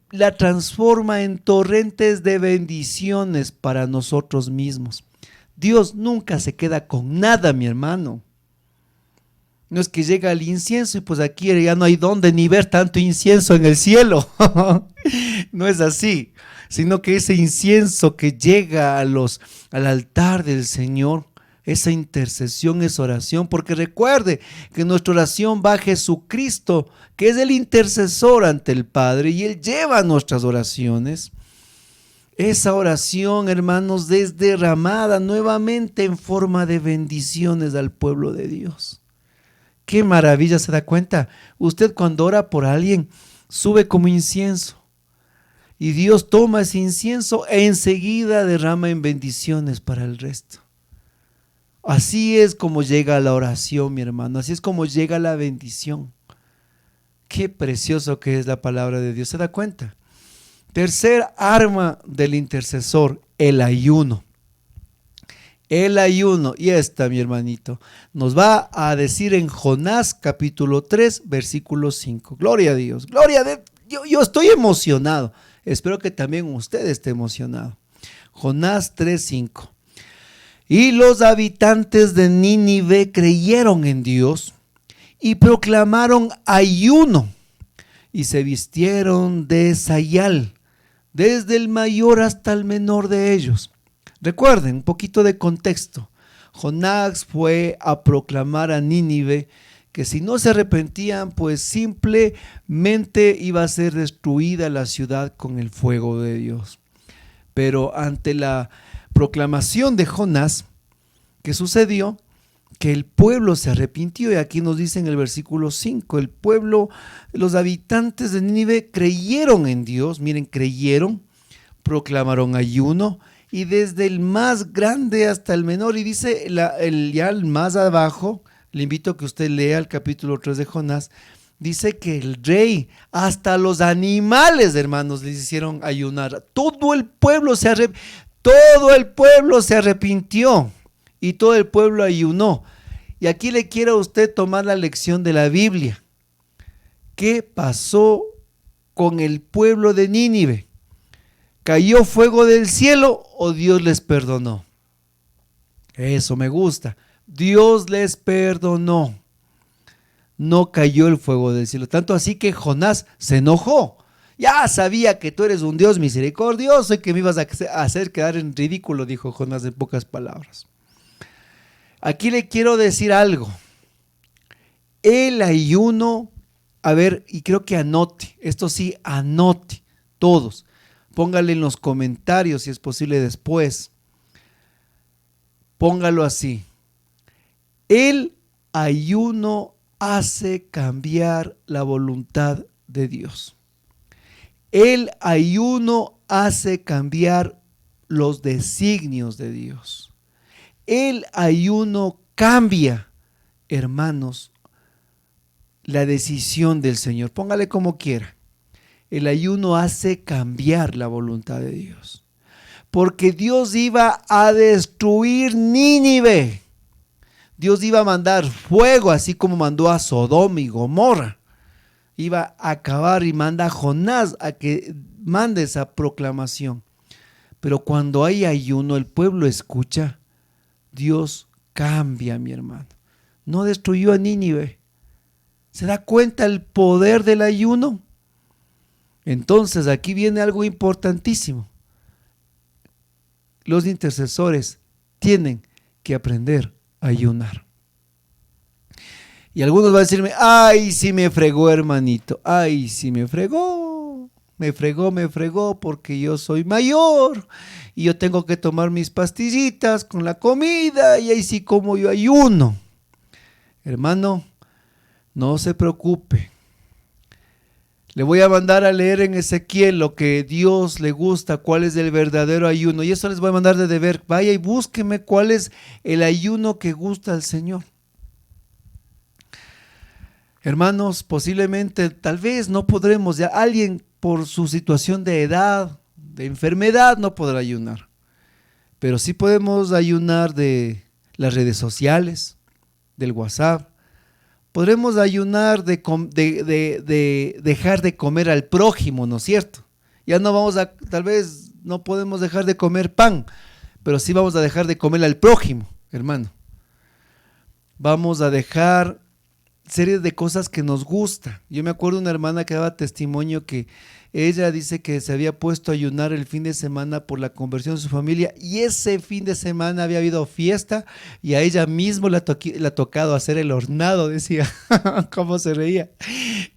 Speaker 1: torrentes de bendiciones para nosotros mismos. Dios nunca se queda con nada, mi hermano. No es que llega el incienso y pues aquí ya no hay donde ni ver tanto incienso en el cielo. No es así, sino que ese incienso que llega al altar del Señor, esa intercesión, esa oración, porque recuerde que nuestra oración va a Jesucristo, que es el intercesor ante el Padre, y Él lleva nuestras oraciones. Esa oración, hermanos, es derramada nuevamente en forma de bendiciones al pueblo de Dios. Qué maravilla, ¿se da cuenta? Usted cuando ora por alguien, sube como incienso. Y Dios toma ese incienso e enseguida derrama en bendiciones para el resto. Así es como llega la oración, mi hermano. Así es como llega la bendición. Qué precioso que es la palabra de Dios, ¿se da cuenta? Tercer arma del intercesor, el ayuno. El ayuno, y esta, mi hermanito, nos va a decir en Jonás capítulo 3, versículo 5. Gloria a Dios, gloria a Dios. Yo estoy emocionado. Espero que también usted esté emocionado. Jonás 3, 5. Y los habitantes de Nínive creyeron en Dios y proclamaron ayuno y se vistieron de sayal, desde el mayor hasta el menor de ellos. Recuerden un poquito de contexto. Jonás fue a proclamar a Nínive que si no se arrepentían, pues simplemente iba a ser destruida la ciudad con el fuego de Dios. Pero ante la proclamación de Jonás, ¿qué sucedió? Que el pueblo se arrepintió, y aquí nos dice en el versículo 5, el pueblo, los habitantes de Nínive creyeron en Dios, miren, creyeron, proclamaron ayuno, y desde el más grande hasta el menor, y dice ya el más abajo, le invito a que usted lea el capítulo 3 de Jonás, dice que el rey, hasta los animales, hermanos, les hicieron ayunar. Todo el pueblo se arrepintió y todo el pueblo ayunó. Y aquí le quiero a usted tomar la lección de la Biblia. ¿Qué pasó con el pueblo de Nínive? ¿Cayó fuego del cielo o Dios les perdonó? Eso me gusta. Dios les perdonó. No cayó el fuego del cielo. Tanto así que Jonás se enojó. Ya sabía que tú eres un Dios misericordioso y que me ibas a hacer quedar en ridículo, dijo Jonás en pocas palabras. Aquí le quiero decir algo. El ayuno, a ver, y creo que anote, esto sí, anote, todos. Póngale en los comentarios si es posible después. Póngalo así. El ayuno hace cambiar la voluntad de Dios. El ayuno hace cambiar los designios de Dios. El ayuno cambia, hermanos, la decisión del Señor. Póngale como quiera. El ayuno hace cambiar la voluntad de Dios. Porque Dios iba a destruir Nínive. Dios iba a mandar fuego, así como mandó a Sodoma y Gomorra. Iba a acabar y manda a Jonás a que mande esa proclamación. Pero cuando hay ayuno, el pueblo escucha, Dios cambia, mi hermano. No destruyó a Nínive. ¿Se da cuenta el poder del ayuno? Entonces aquí viene algo importantísimo. Los intercesores tienen que aprender a ayunar. Y algunos van a decirme, ay, sí me fregó, hermanito, ay, sí me fregó porque yo soy mayor y yo tengo que tomar mis pastillitas con la comida y ahí sí como yo ayuno. Hermano, no se preocupe. Le voy a mandar a leer en Ezequiel lo que Dios le gusta, cuál es el verdadero ayuno. Y eso les voy a mandar de deber. Vaya y búsqueme cuál es el ayuno que gusta al Señor. Hermanos, posiblemente, tal vez no podremos, ya alguien por su situación de edad, de enfermedad, no podrá ayunar. Pero sí podemos ayunar de las redes sociales, del WhatsApp. Podremos ayunar de dejar de comer al prójimo, ¿no es cierto? Ya no vamos a, tal vez no podemos dejar de comer pan, pero sí vamos a dejar de comer al prójimo, hermano. Vamos a dejar series de cosas que nos gusta. Yo me acuerdo de una hermana que daba testimonio que ella dice que se había puesto a ayunar el fin de semana por la conversión de su familia y ese fin de semana había habido fiesta y a ella mismo le ha tocado hacer el hornado, decía. ¿Cómo se reía?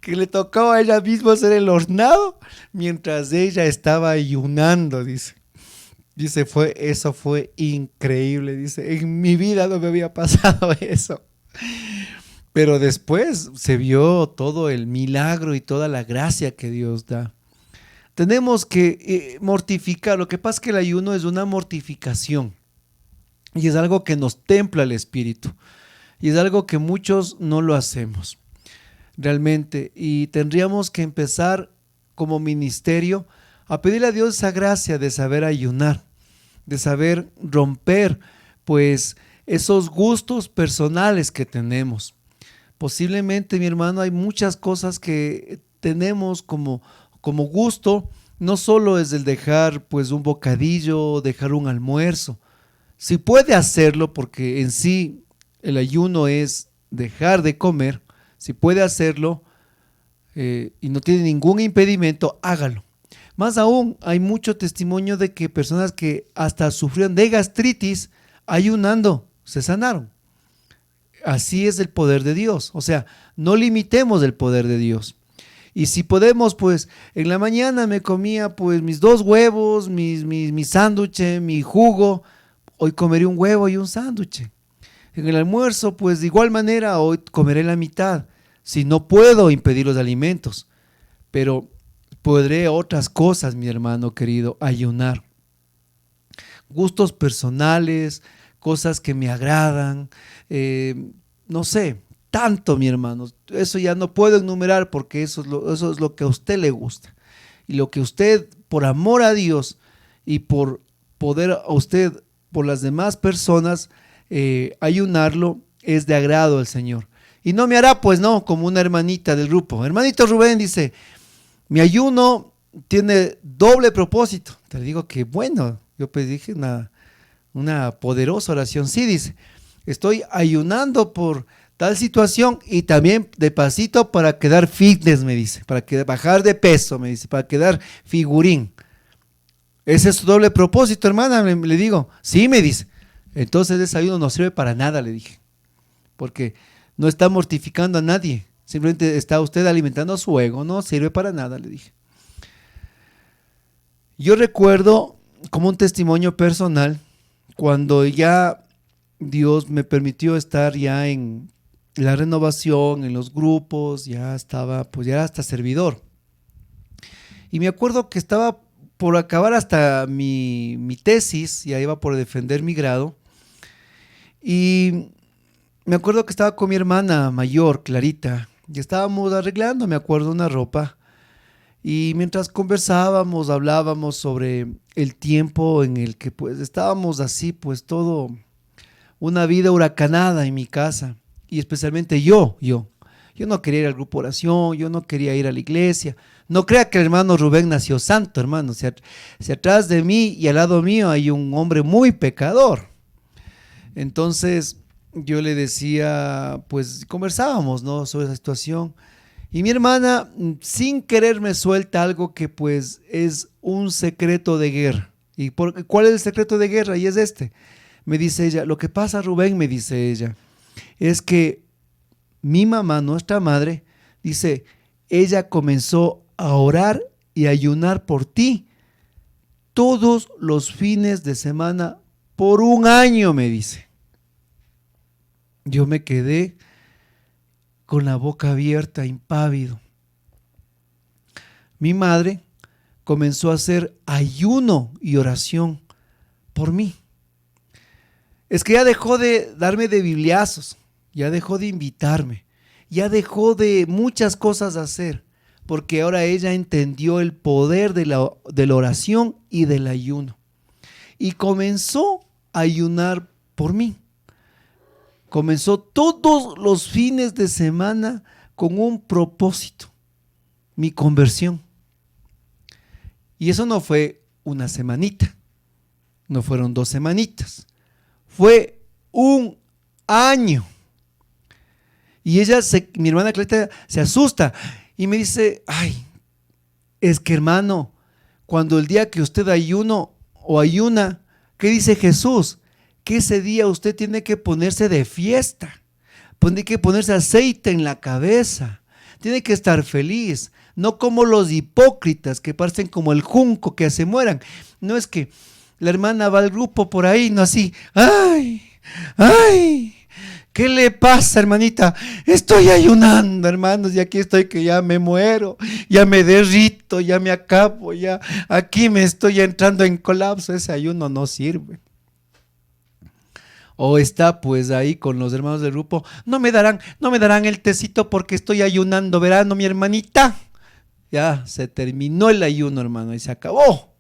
Speaker 1: Que le tocaba a ella misma hacer el hornado mientras ella estaba ayunando, dice. Dice, eso fue increíble, dice, en mi vida no me había pasado eso. Pero después se vio todo el milagro y toda la gracia que Dios da. Tenemos que mortificar. Lo que pasa es que el ayuno es una mortificación y es algo que nos templa el espíritu y es algo que muchos no lo hacemos realmente, y tendríamos que empezar como ministerio a pedirle a Dios esa gracia de saber ayunar, de saber romper pues esos gustos personales que tenemos. Posiblemente, mi hermano, hay muchas cosas que tenemos como gusto. No solo es el dejar pues un bocadillo, dejar un almuerzo. Si puede hacerlo, porque en sí el ayuno es dejar de comer, si puede hacerlo y no tiene ningún impedimento, hágalo. Más aún, hay mucho testimonio de que personas que hasta sufrieron de gastritis, ayunando, se sanaron. Así es el poder de Dios. O sea, no limitemos el poder de Dios. Y si podemos, pues en la mañana me comía pues mis 2 huevos, mi sándwich, mi jugo. Hoy comeré un huevo y un sándwich. En el almuerzo, pues de igual manera, hoy comeré la mitad. Si no puedo impedir los alimentos, pero podré otras cosas, mi hermano querido, ayunar. Gustos personales, cosas que me agradan, no sé, tanto, mi hermano. Eso ya no puedo enumerar porque eso es lo que a usted le gusta. Y lo que usted, por amor a Dios y por poder a usted, por las demás personas, ayunarlo, es de agrado al Señor. Y no me hará, pues no, como una hermanita del grupo. Hermanito Rubén dice, mi ayuno tiene doble propósito. Te digo que bueno, yo pues dije una poderosa oración. Sí, dice, estoy ayunando por tal situación y también de pasito para quedar fitness, me dice, para bajar de peso, me dice, para quedar figurín. Ese es su doble propósito, hermana, le digo. Sí, me dice. Entonces ese ayuno no sirve para nada, le dije, porque no está mortificando a nadie, simplemente está usted alimentando su ego, no sirve para nada, le dije. Yo recuerdo como un testimonio personal, cuando ya Dios me permitió estar ya en la renovación, en los grupos, ya estaba, pues ya era hasta servidor. Y me acuerdo que estaba por acabar hasta mi tesis, ya iba por defender mi grado. Y me acuerdo que estaba con mi hermana mayor, Clarita, y estábamos arreglando, me acuerdo, una ropa. Y mientras conversábamos, hablábamos sobre el tiempo en el que pues estábamos así, pues todo, una vida huracanada en mi casa. Y especialmente yo no quería ir al grupo oración, yo no quería ir a la iglesia. No crea que el hermano Rubén nació santo, hermano. Si atrás de mí y al lado mío hay un hombre muy pecador. Entonces yo le decía, pues conversábamos, ¿no?, sobre esa situación. Y mi hermana, sin querer, me suelta algo que pues es un secreto de guerra. ¿Cuál es el secreto de guerra? Y es este. Me dice ella, lo que pasa, Rubén, me dice ella, es que mi mamá, nuestra madre, dice, ella comenzó a orar y ayunar por ti todos los fines de semana por un año, me dice. Yo me quedé con la boca abierta, impávido. Mi madre comenzó a hacer ayuno y oración por mí. Es que ya dejó de darme de bibliazos, ya dejó de invitarme, ya dejó de muchas cosas hacer, porque ahora ella entendió el poder de la oración y del ayuno. Y comenzó a ayunar por mí. Comenzó todos los fines de semana con un propósito, mi conversión. Y eso no fue una semanita, no fueron 2 semanitas, fue un año. Y mi hermana Clarita se asusta y me dice, ay, es que hermano, cuando el día que usted ayuno o ayuna, ¿qué dice Jesús? Que ese día usted tiene que ponerse de fiesta, tiene que ponerse aceite en la cabeza, tiene que estar feliz, no como los hipócritas que parecen como el junco que se mueran. No es que la hermana va al grupo por ahí, no así, ay, ay, ¿qué le pasa, hermanita? Estoy ayunando, hermanos, y aquí estoy que ya me muero, ya me derrito, ya me acabo, ya aquí me estoy entrando en colapso. Ese ayuno no sirve. O está pues ahí con los hermanos del grupo, no me darán el tecito porque estoy ayunando, verano, mi hermanita. Ya se terminó el ayuno, hermano, y se acabó.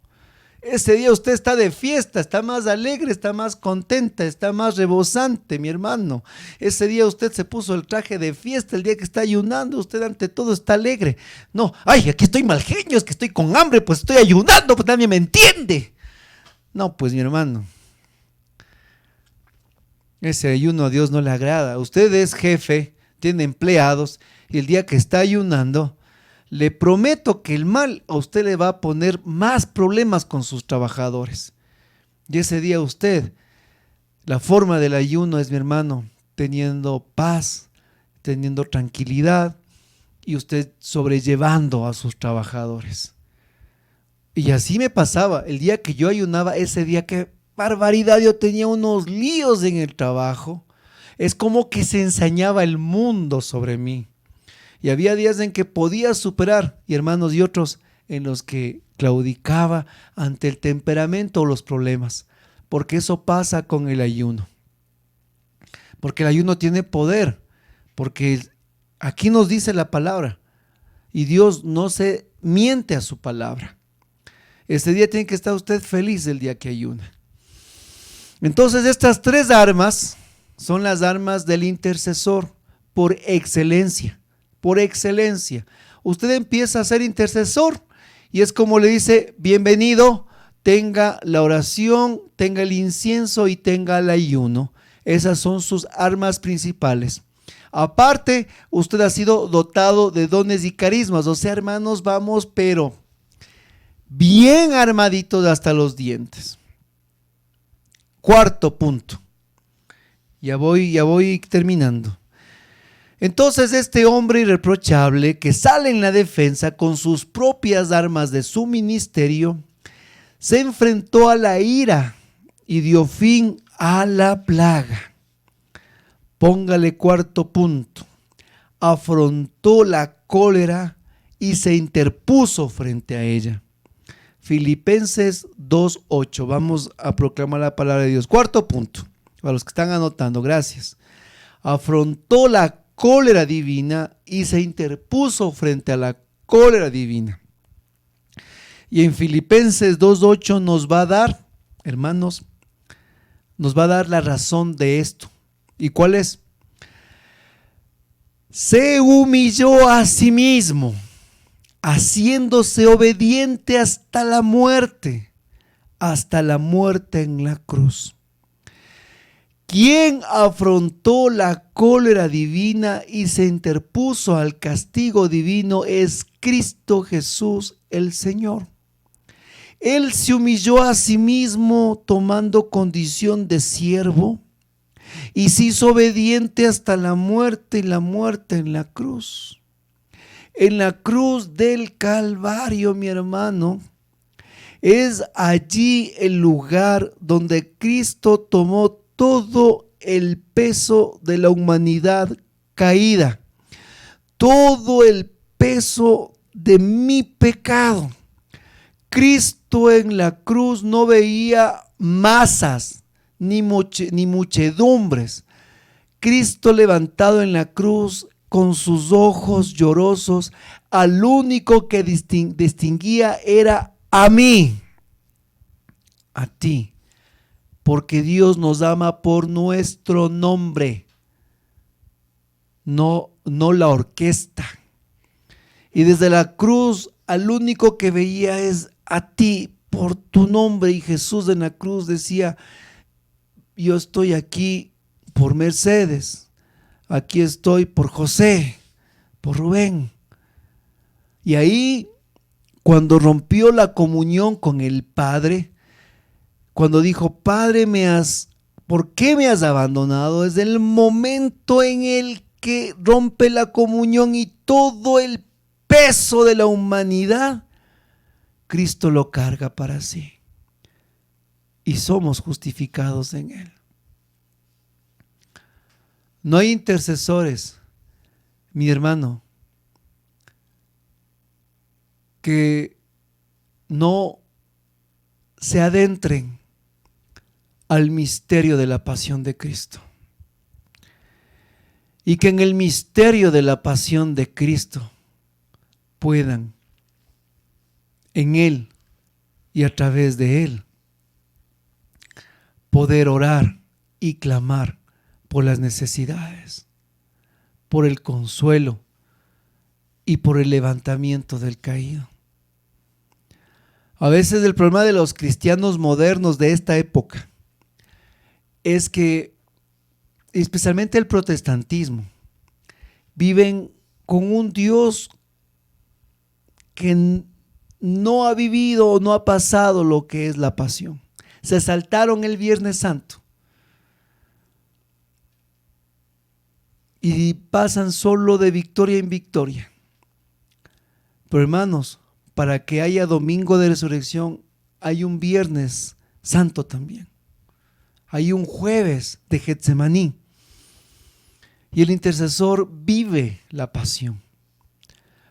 Speaker 1: Ese día usted está de fiesta, está más alegre, está más contenta, está más rebosante, mi hermano. Ese día usted se puso el traje de fiesta, el día que está ayunando, usted ante todo está alegre. No, ay, aquí estoy mal genio, es que estoy con hambre, pues estoy ayunando, pues nadie me entiende. No, pues mi hermano, ese ayuno a Dios no le agrada. Usted es jefe, tiene empleados, y el día que está ayunando, le prometo que el mal a usted le va a poner más problemas con sus trabajadores. Y ese día usted, la forma del ayuno es, mi hermano, teniendo paz, teniendo tranquilidad y usted sobrellevando a sus trabajadores. Y así me pasaba, el día que yo ayunaba, ese día que barbaridad, yo tenía unos líos en el trabajo. Es como que se ensañaba el mundo sobre mí. Y había días en que podía superar, y hermanos, y otros en los que claudicaba ante el temperamento o los problemas, porque eso pasa con el ayuno. Porque el ayuno tiene poder, porque aquí nos dice la palabra, y Dios no se miente a su palabra. Este día tiene que estar usted feliz el día que ayuna. Entonces estas 3 armas son las armas del intercesor por excelencia. Por excelencia. Usted empieza a ser intercesor y es como le dice, bienvenido, tenga la oración, tenga el incienso y tenga el ayuno. Esas son sus armas principales. Aparte, usted ha sido dotado de dones y carismas, o sea, hermanos, vamos, pero bien armaditos hasta los dientes. 4º punto. Ya voy terminando. Entonces este hombre irreprochable que sale en la defensa con sus propias armas de su ministerio, se enfrentó a la ira y dio fin a la plaga. Póngale 4º punto. Afrontó la cólera y se interpuso frente a ella. Filipenses 2:8. Vamos a proclamar la palabra de Dios. 4º punto. Para los que están anotando, gracias. Afrontó la cólera divina y se interpuso frente a la cólera divina. Y en Filipenses 2:8 nos va a dar, hermanos, nos va a dar la razón de esto. ¿Y cuál es? Se humilló a sí mismo, haciéndose obediente hasta la muerte en la cruz. ¿Quién afrontó la cólera divina y se interpuso al castigo divino? Es Cristo Jesús el Señor. Él se humilló a sí mismo tomando condición de siervo y se hizo obediente hasta la muerte y la muerte en la cruz. En la cruz del Calvario, mi hermano, es allí el lugar donde Cristo tomó todo el peso de la humanidad caída, todo el peso de mi pecado. Cristo en la cruz no veía masas ni muchedumbres. Cristo levantado en la cruz con sus ojos llorosos, al único que distinguía era a mí, a ti, porque Dios nos ama por nuestro nombre, no la orquesta. Y desde la cruz al único que veía es a ti por tu nombre. Y Jesús en la cruz decía: yo estoy aquí por Mercedes, aquí estoy por José, por Rubén. Y ahí, cuando rompió la comunión con el Padre, cuando dijo: Padre, ¿por qué me has abandonado? Es el momento en el que rompe la comunión y todo el peso de la humanidad, Cristo lo carga para sí. Y somos justificados en Él. No hay intercesores, mi hermano, que no se adentren al misterio de la pasión de Cristo. Y que en el misterio de la pasión de Cristo puedan, en Él y a través de Él, poder orar y clamar por las necesidades, por el consuelo y por el levantamiento del caído. A veces el problema de los cristianos modernos de esta época es que, especialmente el protestantismo, viven con un Dios que no ha vivido o no ha pasado lo que es la pasión. Se saltaron el Viernes Santo y pasan solo de victoria en victoria. Pero hermanos, para que haya domingo de resurrección, hay un Viernes Santo también. Hay un jueves de Getsemaní. Y el intercesor vive la pasión,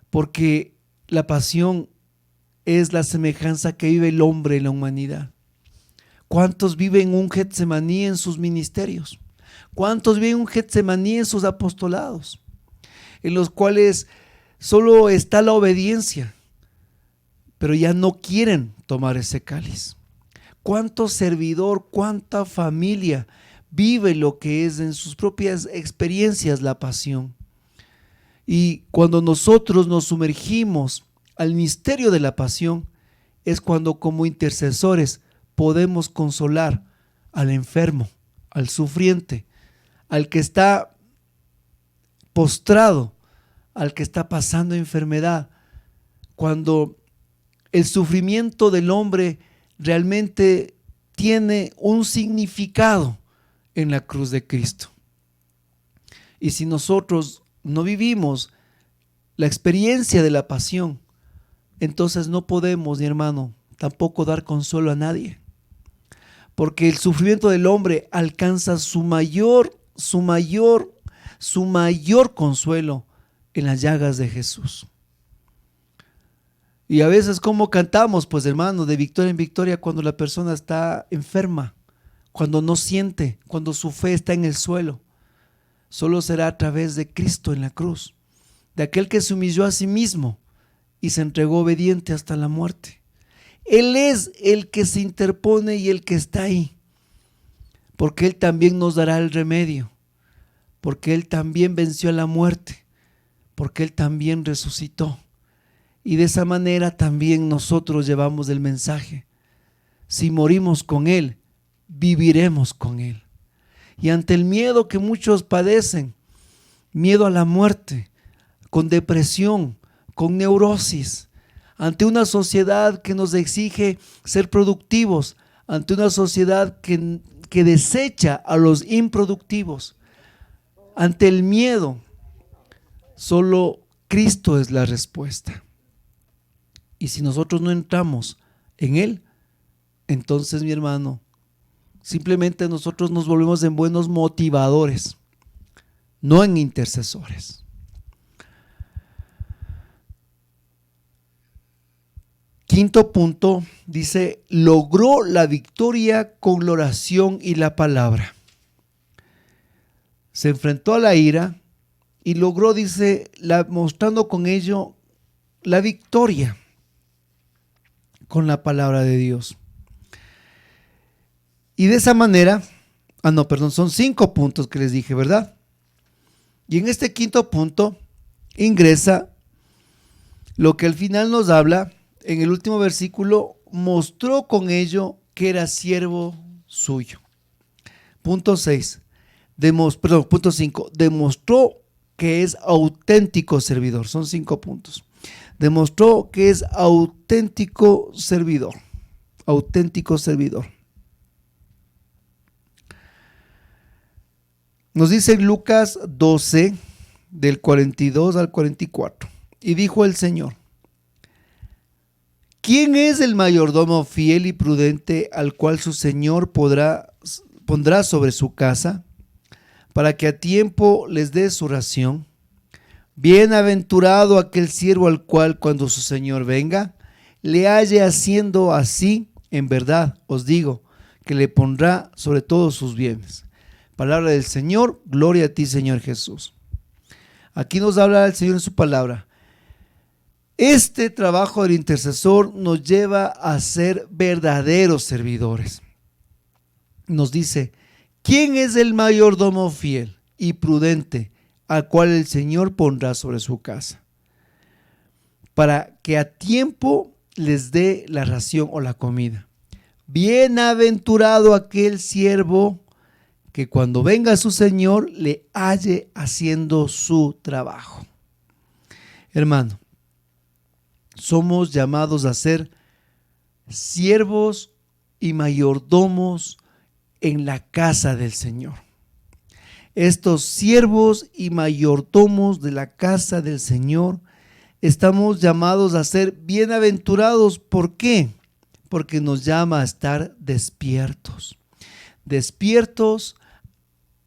Speaker 1: porque la pasión es la semejanza que vive el hombre en la humanidad. ¿Cuántos viven un Getsemaní en sus ministerios? ¿Cuántos viven un Getsemaní en sus apostolados? En los cuales solo está la obediencia, pero ya no quieren tomar ese cáliz. ¿Cuánto servidor, cuánta familia vive lo que es en sus propias experiencias la pasión? Y cuando nosotros nos sumergimos al misterio de la pasión, es cuando como intercesores podemos consolar al enfermo, al sufriente, al que está postrado, al que está pasando enfermedad, cuando el sufrimiento del hombre realmente tiene un significado en la cruz de Cristo. Y si nosotros no vivimos la experiencia de la pasión, entonces no podemos, mi hermano, tampoco dar consuelo a nadie. Porque el sufrimiento del hombre alcanza su mayor consuelo en las llagas de Jesús. Y a veces, como cantamos, pues hermano, de victoria en victoria, cuando la persona está enferma, cuando no siente, cuando su fe está en el suelo, solo será a través de Cristo en la cruz, de aquel que se humilló a sí mismo y se entregó obediente hasta la muerte. Él es el que se interpone y el que está ahí, porque Él también nos dará el remedio, porque Él también venció a la muerte, porque Él también resucitó. Y de esa manera también nosotros llevamos el mensaje. Si morimos con Él, viviremos con Él. Y ante el miedo que muchos padecen, miedo a la muerte, con depresión, con neurosis, ante una sociedad que nos exige ser productivos, ante una sociedad que que desecha a los improductivos. Ante el miedo, solo Cristo es la respuesta. Y si nosotros no entramos en Él, entonces, mi hermano, simplemente nosotros nos volvemos en buenos motivadores, no en intercesores. Quinto punto, dice, logró la victoria con la oración y la palabra. Se enfrentó a la ira y logró, dice, mostrando con ello la victoria con la palabra de Dios. Y de esa manera, son 5 puntos que les dije, ¿verdad? Y en este quinto punto ingresa lo que al final nos habla, en el último versículo, mostró con ello que era siervo suyo. Punto 6. Punto 5. Demostró que es auténtico servidor. Son 5 puntos. Demostró que es auténtico servidor. Auténtico servidor. Nos dice Lucas 12, del 42 al 44. Y dijo el Señor: ¿quién es el mayordomo fiel y prudente al cual su señor pondrá sobre su casa, para que a tiempo les dé su ración? Bienaventurado aquel siervo al cual, cuando su señor venga, le halle haciendo así. En verdad os digo que le pondrá sobre todos sus bienes. Palabra del Señor, gloria a ti, Señor Jesús. Aquí nos habla el Señor en su palabra. Este trabajo del intercesor nos lleva a ser verdaderos servidores. Nos dice, ¿quién es el mayordomo fiel y prudente al cual el Señor pondrá sobre su casa, para que a tiempo les dé la ración o la comida? Bienaventurado aquel siervo que cuando venga su Señor le halle haciendo su trabajo. Hermano, somos llamados a ser siervos y mayordomos en la casa del Señor. Estos siervos y mayordomos de la casa del Señor estamos llamados a ser bienaventurados. ¿Por qué? Porque nos llama a estar despiertos. Despiertos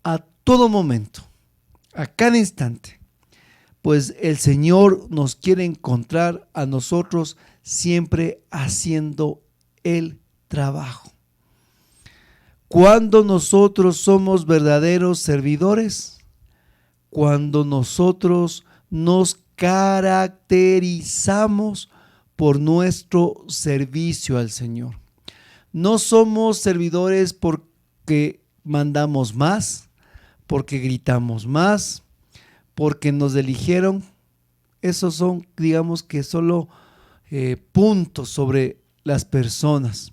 Speaker 1: a todo momento, a cada instante. Pues el Señor nos quiere encontrar a nosotros siempre haciendo el trabajo. Cuando nosotros somos verdaderos servidores, cuando nosotros nos caracterizamos por nuestro servicio al Señor. No somos servidores porque mandamos más, porque gritamos más, porque nos eligieron. Esos son, digamos que solo puntos sobre las personas.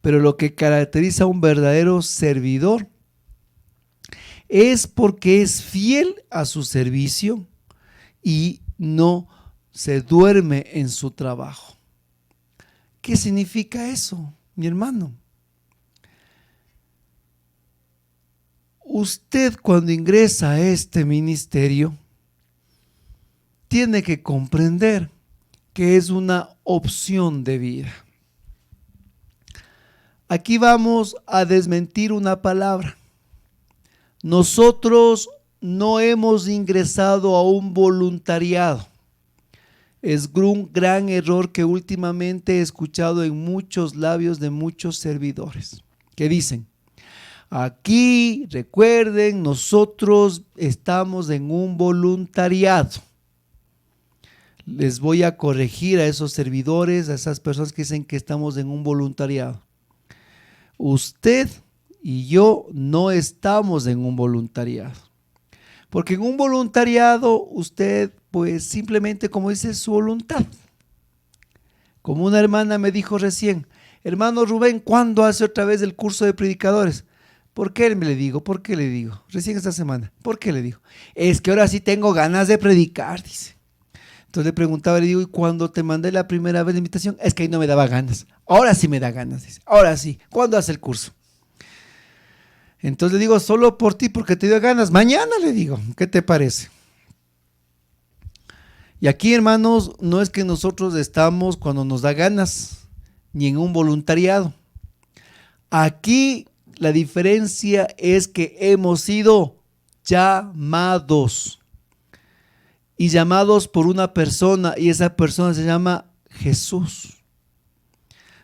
Speaker 1: Pero lo que caracteriza a un verdadero servidor es porque es fiel a su servicio y no se duerme en su trabajo. ¿Qué significa eso, mi hermano? Usted, cuando ingresa a este ministerio, tiene que comprender que es una opción de vida. Aquí vamos a desmentir una palabra. Nosotros no hemos ingresado a un voluntariado. Es un gran error que últimamente he escuchado en muchos labios de muchos servidores, que dicen: aquí, recuerden, nosotros estamos en un voluntariado. Les voy a corregir a esos servidores, a esas personas que dicen que estamos en un voluntariado. Usted y yo no estamos en un voluntariado. Porque en un voluntariado usted, pues simplemente, como dice, su voluntad. Como una hermana me dijo recién: hermano Rubén, ¿cuándo hace otra vez el curso de predicadores? ¿Por qué le digo? ¿Por qué le digo? Recién esta semana. ¿Por qué le digo? Es que ahora sí tengo ganas de predicar, dice. Entonces le preguntaba, le digo, ¿y cuando te mandé la primera vez la invitación? Es que ahí no me daba ganas. Ahora sí me da ganas, dice. Ahora sí. ¿Cuándo hace el curso? Entonces le digo, solo por ti, porque te dio ganas. Mañana le digo, ¿qué te parece? Y aquí, hermanos, no es que nosotros estamos cuando nos da ganas, ni en un voluntariado. Aquí la diferencia es que hemos sido llamados. Y llamados por una persona, y esa persona se llama Jesús.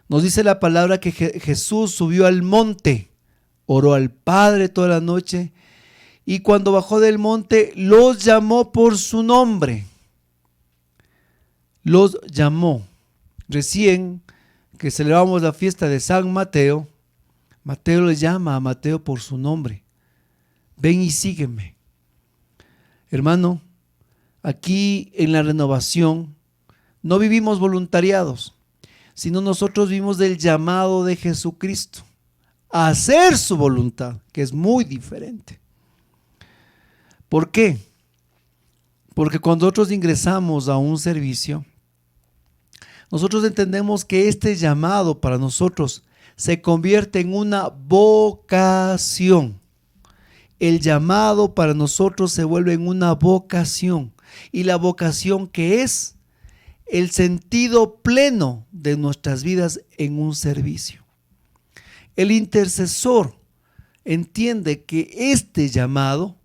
Speaker 1: Nos dice la palabra que Jesús subió al monte, oró al Padre toda la noche, y cuando bajó del monte los llamó por su nombre. Los llamó. Recién que celebramos la fiesta de San Mateo, Mateo le llama a Mateo por su nombre. Ven y sígueme. Hermano, aquí en la renovación no vivimos voluntariados, sino nosotros vivimos del llamado de Jesucristo a hacer su voluntad, que es muy diferente. ¿Por qué? Porque cuando nosotros ingresamos a un servicio, nosotros entendemos que este llamado para nosotros se convierte en una vocación. El llamado para nosotros se vuelve en una vocación. Y la vocación que es el sentido pleno de nuestras vidas en un servicio. El intercesor entiende que este llamado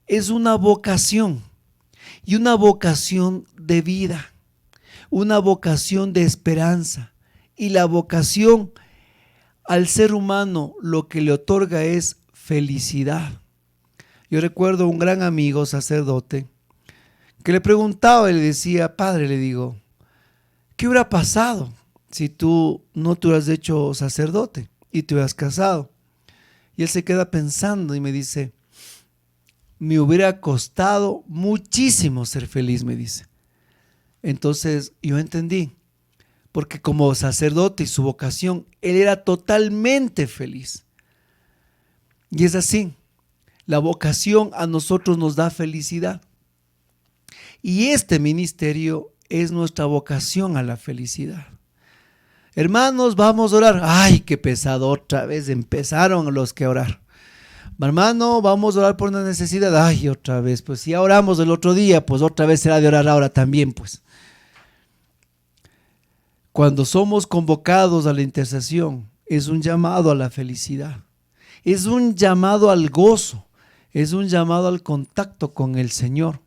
Speaker 1: es una vocación y una vocación de vida, una vocación de esperanza, y la vocación al ser humano lo que le otorga es felicidad. Yo recuerdo un gran amigo sacerdote que le preguntaba y le decía, padre, le digo, ¿qué hubiera pasado si tú no te hubieras hecho sacerdote y te hubieras casado? Y él se queda pensando y me dice, me hubiera costado muchísimo ser feliz, me dice. Entonces yo entendí, porque como sacerdote y su vocación, él era totalmente feliz. Y es así, la vocación a nosotros nos da felicidad. Y este ministerio es nuestra vocación a la felicidad. Hermanos, vamos a orar. Ay, qué pesado, otra vez empezaron los que orar. Hermano, vamos a orar por una necesidad. Ay, otra vez, pues si ya oramos el otro día, pues otra vez será de orar ahora también, pues. Cuando somos convocados a la intercesión, es un llamado a la felicidad, es un llamado al gozo, es un llamado al contacto con el Señor,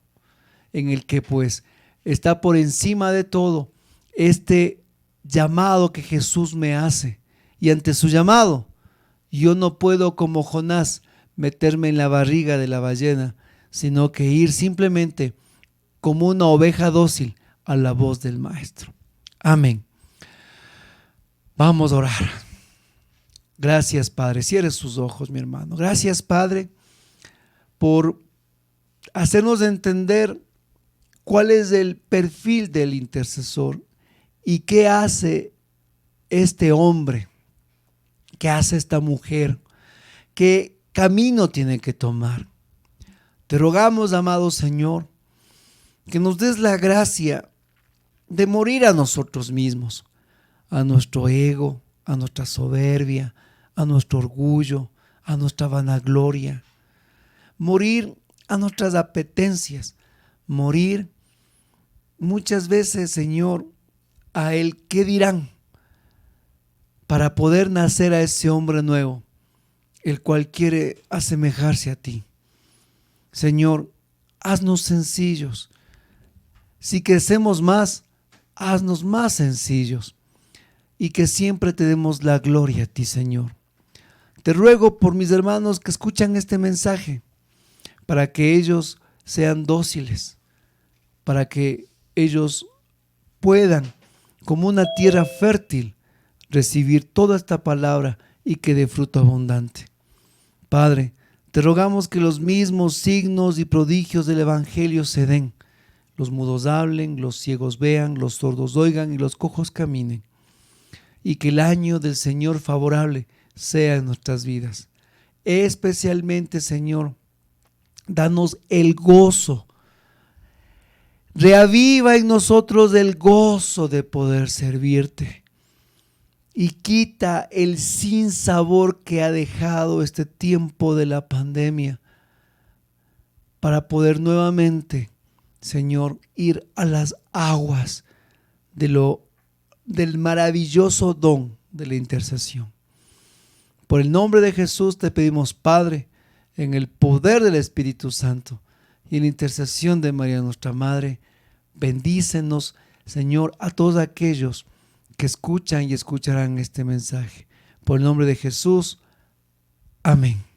Speaker 1: en el que pues está por encima de todo este llamado que Jesús me hace. Y ante su llamado, yo no puedo como Jonás meterme en la barriga de la ballena, sino que ir simplemente como una oveja dócil a la voz del Maestro. Amén. Vamos a orar. Gracias, Padre. Cierre sus ojos, mi hermano. Gracias, Padre, por hacernos entender cuál es el perfil del intercesor y qué hace este hombre, qué hace esta mujer, qué camino tiene que tomar. Te rogamos, amado Señor, que nos des la gracia de morir a nosotros mismos, a nuestro ego, a nuestra soberbia, a nuestro orgullo, a nuestra vanagloria. Morir a nuestras apetencias, morir muchas veces, Señor, a el qué dirán, para poder nacer a ese hombre nuevo, el cual quiere asemejarse a ti. Señor, haznos sencillos. Si crecemos más, haznos más sencillos, y que siempre te demos la gloria a ti, Señor. Te ruego por mis hermanos que escuchan este mensaje, para que ellos sean dóciles, para que ellos puedan, como una tierra fértil, recibir toda esta palabra y que dé fruto abundante. Padre, te rogamos que los mismos signos y prodigios del Evangelio se den. Los mudos hablen, los ciegos vean, los sordos oigan y los cojos caminen. Y que el año del Señor favorable sea en nuestras vidas. Especialmente, Señor, danos el gozo. Reaviva en nosotros el gozo de poder servirte. y quita el sinsabor que ha dejado este tiempo de la pandemia para poder nuevamente, Señor, ir a las aguas del maravilloso don de la intercesión. Por el nombre de Jesús te pedimos, Padre, en el poder del Espíritu Santo y en la intercesión de María nuestra Madre, bendícenos, Señor, a todos aquellos que escuchan y escucharán este mensaje. Por el nombre de Jesús, amén.